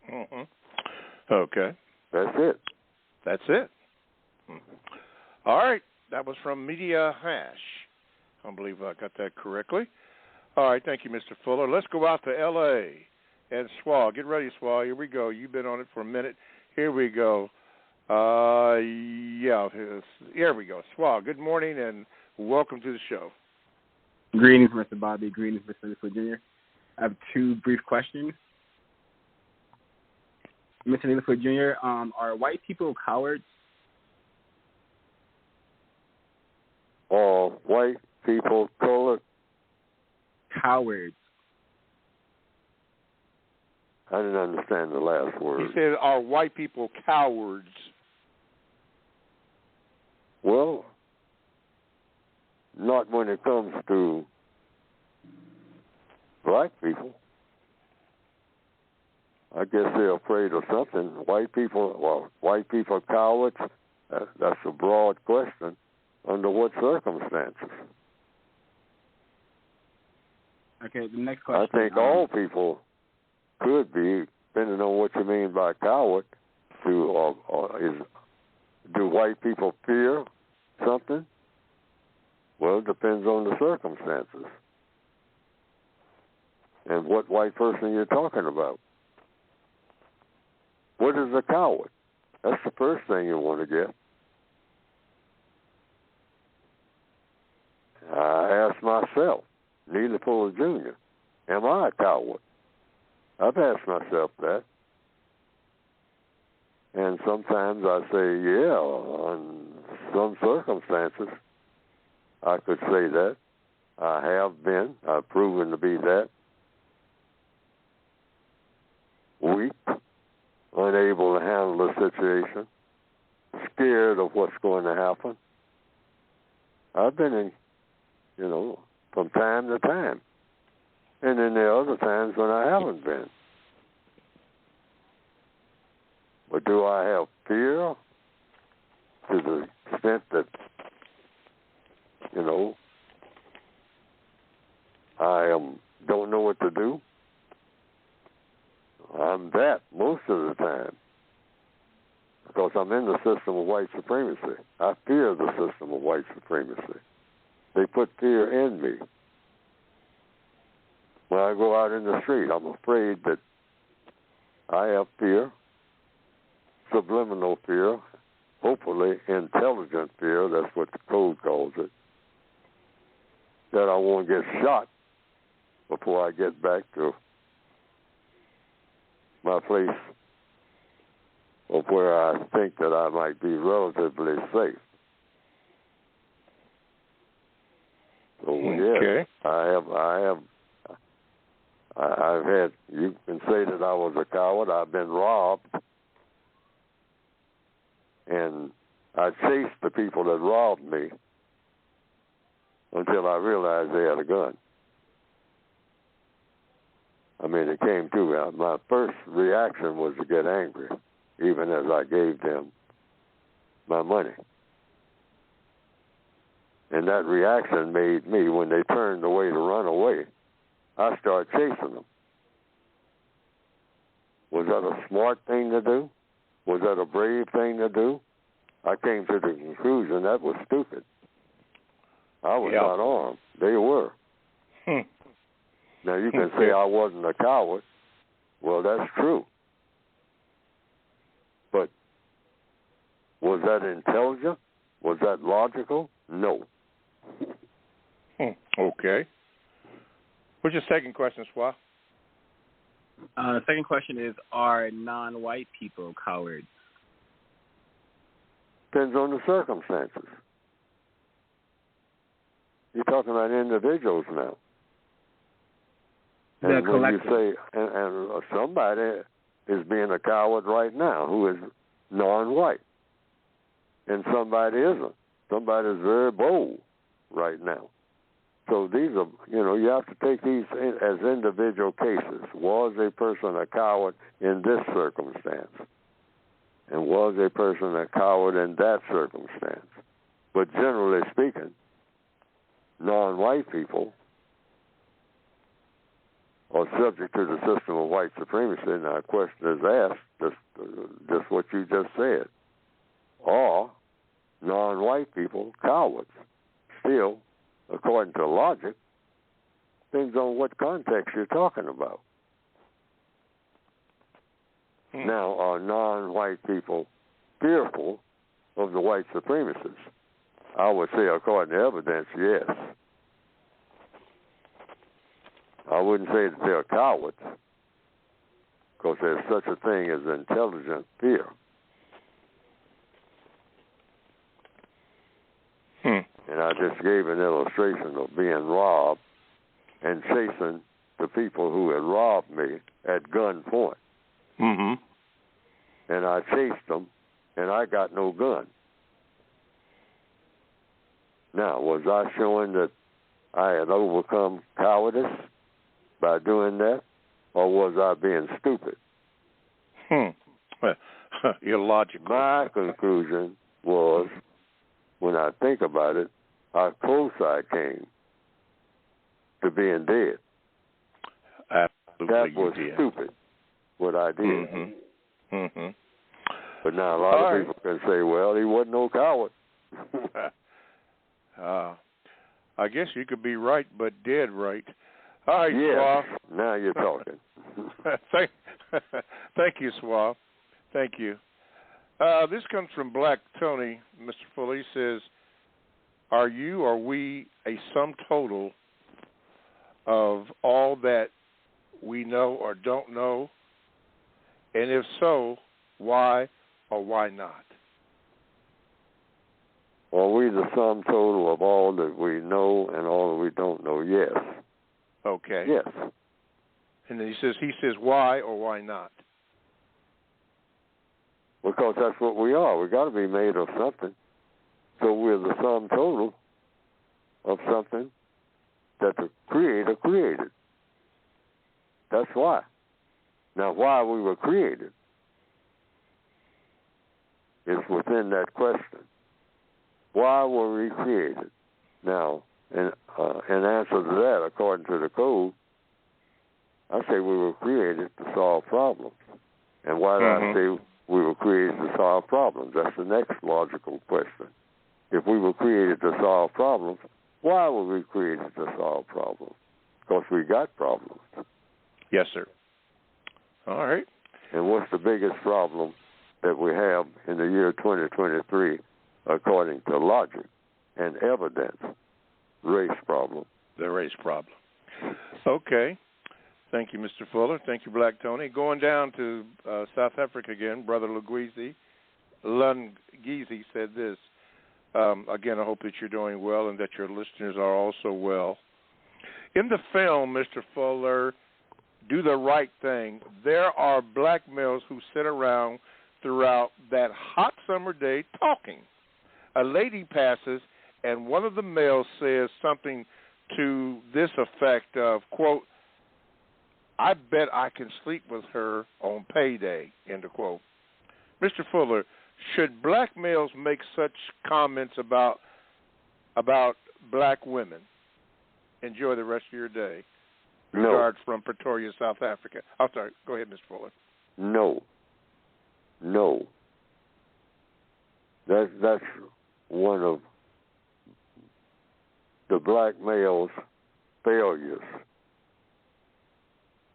Mm-hmm. Okay. That's it. That's it. All right. That was from Media Hash. I don't believe I got that correctly. All right. Thank you, Mr. Fuller. Let's go out to L.A. and Swall. Get ready, Swall. Here we go. You've been on it for a minute. Here we go. Here we go. Swall, good morning and welcome to the show. Greetings, Mr. Bobby. Greetings, Mr. Nicholas Jr. I have two brief questions. Mr. Nicholas Jr., are white people cowards? Are white people colored? Cowards. I didn't understand the last word. He said, are white people cowards? Well, not when it comes to black people. I guess they're afraid of something. White people cowards? That's a broad question. Under what circumstances? Okay, the next question. I think all people could be, depending on what you mean by coward. Do white people fear something? Well, it depends on the circumstances and what white person you're talking about. What is a coward? That's the first thing you want to get. I asked myself, Neely Fuller Jr., am I a coward? I've asked myself that. And sometimes I say, yeah, on some circumstances, I could say that. I have been. I've proven to be that. Weak, unable to handle the situation, scared of what's going to happen. I've been in, from time to time. And then there are other times when I haven't been. But do I have fear to the extent that, I don't know what to do? I'm that most of the time because I'm in the system of white supremacy. I fear the system of white supremacy. They put fear in me. When I go out in the street, I'm afraid that I have fear, subliminal fear, hopefully intelligent fear, that's what the code calls it, that I won't get shot before I get back to my place of where I think that I might be relatively safe. So okay. Yeah, I've had, you can say that I was a coward. I've been robbed. And I chased the people that robbed me until I realized they had a gun. I mean, it came to me. My first reaction was to get angry, even as I gave them my money. And that reaction made me, when they turned away to run away, I started chasing them. Was that a smart thing to do? Was that a brave thing to do? I came to the conclusion that was stupid. I was not armed. They were. Now, you can say I wasn't a coward. Well, that's true. But was that intelligent? Was that logical? No. Okay. What's your second question, Swah? The second question is, are non-white people cowards? Depends on the circumstances. You're talking about individuals now. And when you say, and somebody is being a coward right now who is non-white, and somebody isn't. Somebody is very bold right now. So these are, you have to take these as individual cases. Was a person a coward in this circumstance? And was a person a coward in that circumstance? But generally speaking, non-white people are subject to the system of white supremacy. Now, a question is asked, just what you just said. Are non-white people cowards? Still, according to logic, depends on what context you're talking about. Now, are non-white people fearful of the white supremacists? I would say, according to evidence, yes. I wouldn't say that they're cowards, because there's such a thing as intelligent fear. And I just gave an illustration of being robbed and chasing the people who had robbed me at gunpoint. Mm-hmm. And I chased them, and I got no gun. Now, was I showing that I had overcome cowardice by doing that, or was I being stupid? Illogical. My conclusion was, when I think about it, how close I came to being dead. Absolutely, that was stupid, what I did. Mm-hmm. Mm-hmm. But now a lot of people can say, well, he wasn't no coward. I guess you could be right, but dead right. All right, yes, Suave. Now you're talking. Thank you, Suave. Thank you. This comes from Black Tony, Mr. Fuller. He says, are you or we a sum total of all that we know or don't know? And if so, why or why not? Are we the sum total of all that we know and all that we don't know? Yes. Okay. Yes. And then he says why or why not? Because that's what we are. We got to be made of something. So we're the sum total of something that the Creator created. That's why. Now, why we were created is within that question. Why were we created? Now, in answer to that, according to the code, I say we were created to solve problems. And why do I say we were created to solve problems? That's the next logical question. If we were created to solve problems, why were we created to solve problems? Because we got problems. Yes, sir. All right. And what's the biggest problem that we have in the year 2023, according to logic and evidence? Race problem. The race problem. Okay. Thank you, Mr. Fuller. Thank you, Black Tony. Going down to South Africa again, Brother Lungizi said this. Again, I hope that you're doing well and that your listeners are also well. In the film, Mr. Fuller, Do the Right Thing, there are black males who sit around throughout that hot summer day talking. A lady passes, and one of the males says something to this effect of, quote, I bet I can sleep with her on payday, end of quote. Mr. Fuller, should black males make such comments about black women? Enjoy the rest of your day. No. Regards from Pretoria, South Africa. I'm sorry. Go ahead, Mr. Fuller. No. That's one of the black male's failures.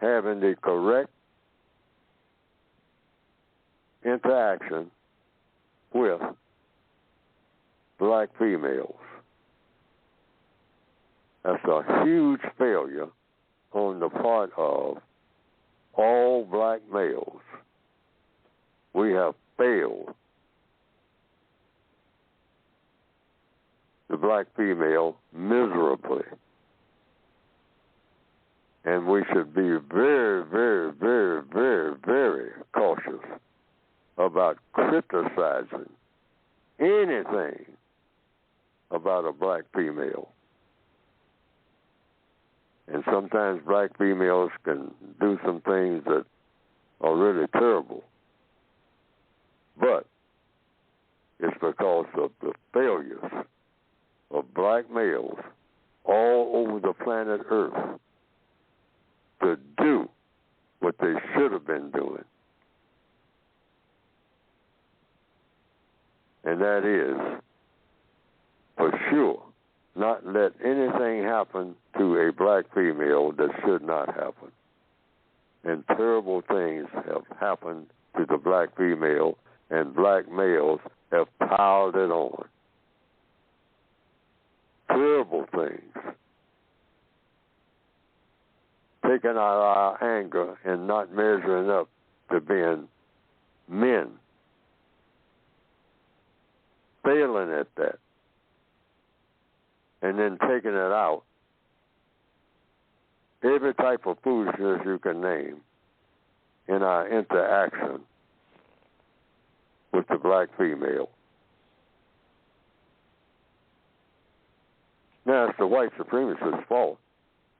Having the correct interaction with black females. That's a huge failure on the part of all black males. We have failed the black female miserably. And we should be very, very, very, very, very cautious about criticizing anything about a black female. And sometimes black females can do some things that are really terrible. But it's because of the failures of black males all over the planet Earth to do what they should have been doing. And that is, for sure, not let anything happen to a black female that should not happen. And terrible things have happened to the black female, and black males have piled it on. Terrible things. Taking out our anger and not measuring up to being men. Failing at that. And then taking it out. Every type of foolishness you can name in our interaction with the black female. the white supremacists' fault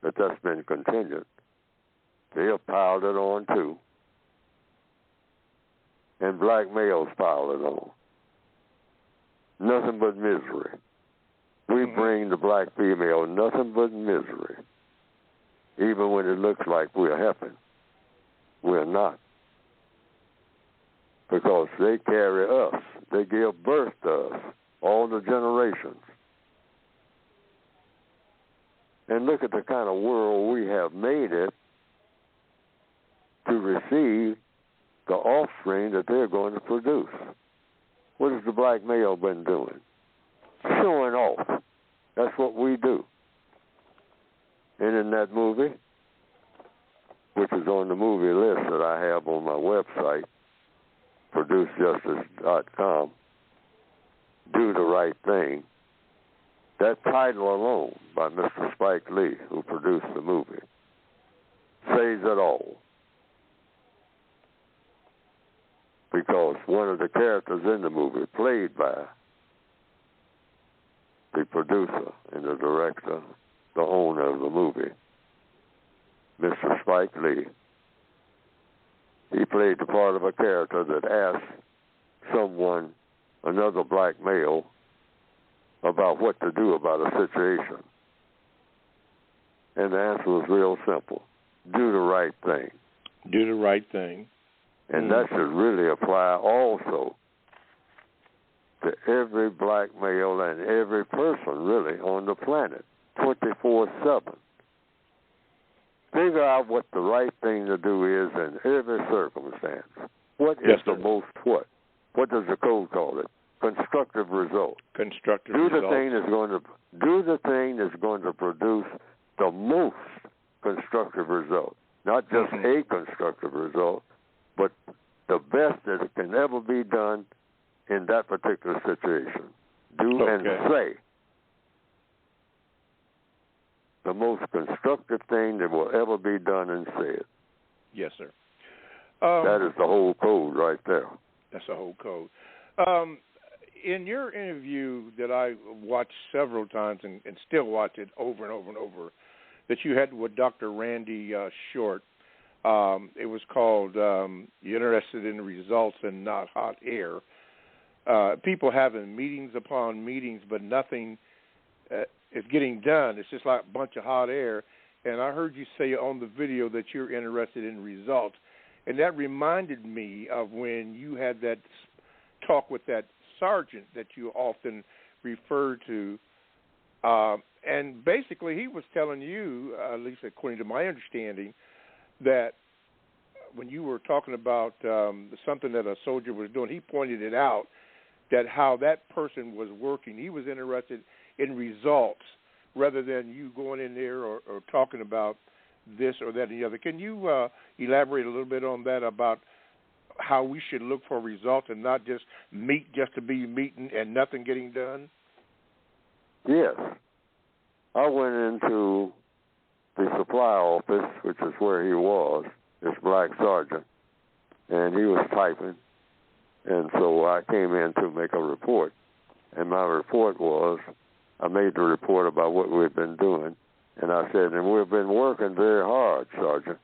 that that's been continued. They have piled it on too. And black males pile it on. Nothing but misery. We bring the black female nothing but misery. Even when it looks like we're helping. We're not. Because they carry us. They give birth to us. All the generations. And look at the kind of world we have made it to receive the offspring that they're going to produce. What has the black male been doing? Showing off. That's what we do. And in that movie, which is on the movie list that I have on my website, producejustice.com, Do the Right Thing, that title alone by Mr. Spike Lee, who produced the movie, says it all. Because one of the characters in the movie, played by the producer and the director, the owner of the movie, Mr. Spike Lee, he played the part of a character that asked someone, another black male, about what to do about a situation. And the answer was real simple. Do the right thing. Do the right thing. And that should really apply also to every black male and every person, really, on the planet, 24/7. Figure out what the right thing to do is in every circumstance. What is the most what? What does the code call it? Constructive result. Constructive do result. The thing that's going to produce the most constructive result. Not just a constructive result, but the best that can ever be done in that particular situation. Do and say the most constructive thing that will ever be done and said. Yes, sir. That is the whole code right there. That's the whole code. In your interview that I watched several times and still watch it over and over and over, that you had with Dr. Randy Short, it was called You're Interested in the Results and Not Hot Air. People having meetings upon meetings, but nothing is getting done. It's just like a bunch of hot air. And I heard you say on the video that you're interested in results. And that reminded me of when you had that talk with that sergeant that you often refer to. And basically he was telling you, at least according to my understanding, that when you were talking about something that a soldier was doing, he pointed it out, that how that person was working. He was interested in results rather than you going in there or talking about this or that and the other. Can you elaborate a little bit on that, about how we should look for results and not just meet just to be meeting and nothing getting done? Yes. I went into the supply office, which is where he was, this black sergeant, and he was typing. And so I came in to make a report. And my report was, I made the report about what we've been doing. And I said, and we've been working very hard, Sergeant.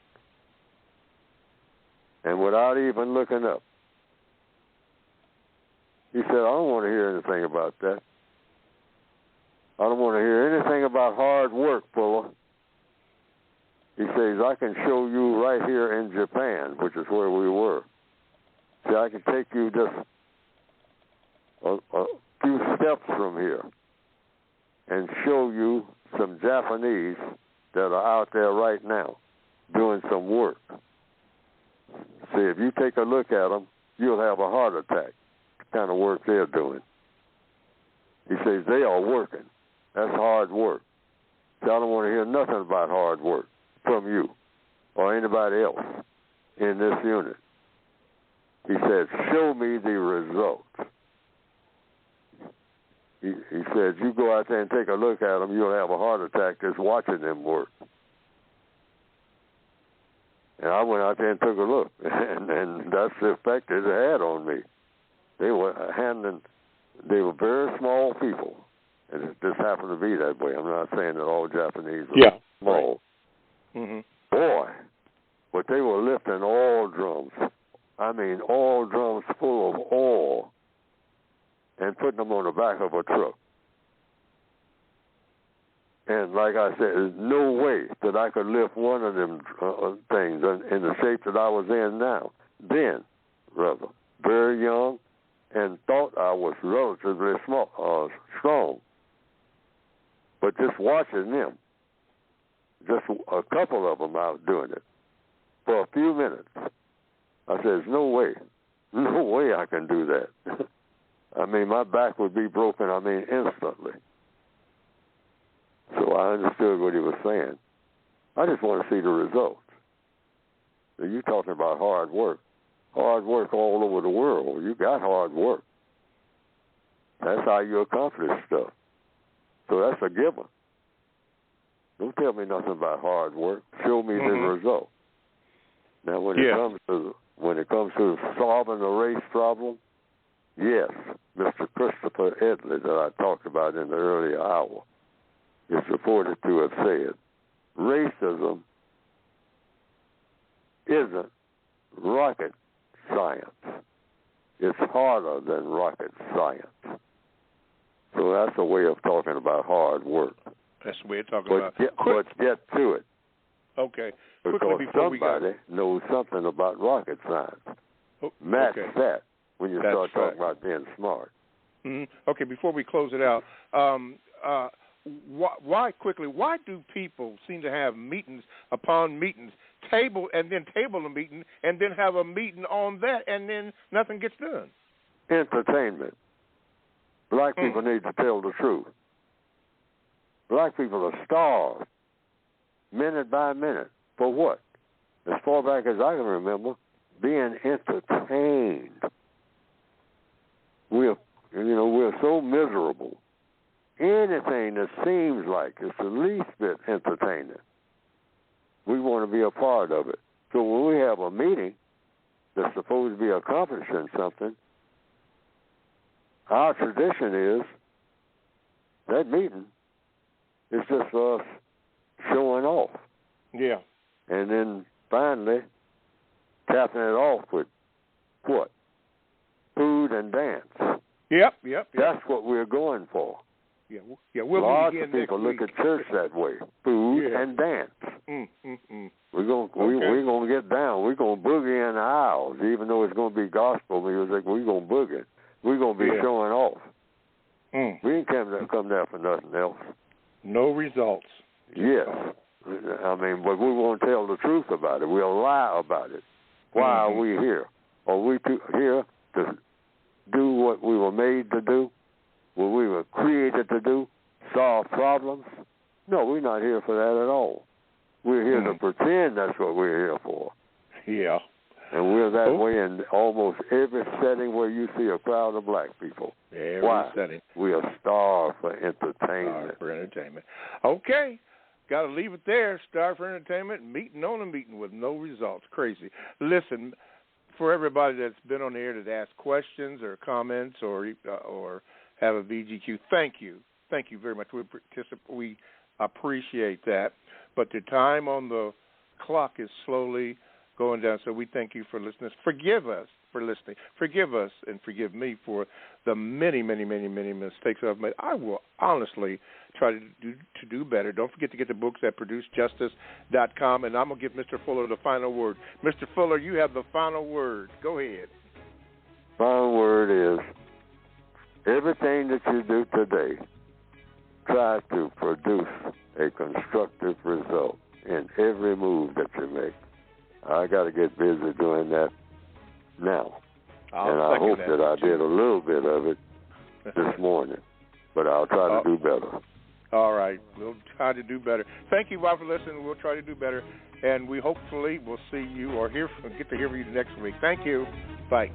And without even looking up, he said, I don't want to hear anything about that. I don't want to hear anything about hard work, Fuller. He says, I can show you right here in Japan, which is where we were. See, I can take you just a few steps from here and show you some Japanese that are out there right now doing some work. See, if you take a look at them, you'll have a heart attack, the kind of work they're doing. He says, they are working. That's hard work. So I don't want to hear nothing about hard work from you or anybody else in this unit. He said, show me the results. He said, you go out there and take a look at them, you'll have a heart attack just watching them work. And I went out there and took a look, and that's the effect it had on me. They were very small people, And it just happened to be that way. I'm not saying that all Japanese are small. Right. Mm-hmm. Boy, but they were lifting oil drums. I mean, oil drums full of oil and putting them on the back of a truck. And like I said, there's no way that I could lift one of them things in the shape that I was in now. Then, rather, very young, and thought I was relatively strong. But just watching them, just a couple of them out doing it for a few minutes, I said, there's no way I can do that. I mean, my back would be broken, instantly. So I understood what he was saying. I just want to see the results. So you're talking about hard work all over the world. You got hard work. That's how you accomplish stuff. So that's a given. Don't tell me nothing about hard work. Show me the result. Now, when it comes to solving the race problem, yes, Mr. Christopher Edley that I talked about in the earlier hour is reported to have said, racism isn't rocket science. It's harder than rocket science. So that's a way of talking about hard work. That's the way of talking about. Let's get to it. Okay. Because somebody knows something about rocket science. Match that when you start talking about being smart. Mm-hmm. Okay, before we close it out, why do people seem to have meetings upon meetings, table a meeting, and then have a meeting on that, and then nothing gets done? Entertainment. Black people need to tell the truth. Black people are starved, minute by minute. For what? As far back as I can remember, being entertained. We're so miserable. Anything that seems like it's the least bit entertaining, we want to be a part of it. So when we have a meeting that's supposed to be accomplishing something, our tradition is that meeting is just us showing off. Yeah. And then finally capping it off with what? Food and dance. Yep. That's what we're going for. Yeah, we'll Lots meet again of people next week. look at church that way. Food and dance. We're gonna get down. We're gonna boogie in the aisles, even though it's gonna be gospel music. We're gonna boogie. We're gonna be showing off. We ain't come there for nothing else. No results. Yes, but we won't tell the truth about it. We'll lie about it. Why are we here? Are we here to do what we were made to do? What we were created to do? Solve problems? No, we're not here for that at all. We're here to pretend that's what we're here for. Yeah. And we're that way in almost every setting where you see a crowd of black people. Every setting. We are starved for entertainment. Okay. Got to leave it there. Starved for entertainment, meeting on a meeting with no results. Crazy. Listen, for everybody that's been on the air that asked questions or comments or have a VGQ, thank you. Thank you very much. We appreciate that. But the time on the clock is slowly going down, so we thank you for listening. Forgive us for listening. Forgive us and forgive me for the many, many, many, many mistakes I've made. I will honestly try to do better. Don't forget to get the books at producejustice.com, and I'm going to give Mr. Fuller the final word. Mr. Fuller, you have the final word. Go ahead. Final word is, everything that you do today, try to produce a constructive result in every move that you make. I got to get busy doing that now. And I hope that I did a little bit of it this morning, but I'll try to do better. All right. We'll try to do better. Thank you, Bob, for listening. We'll try to do better, and we hopefully will see you or get to hear from you next week. Thank you. Bye.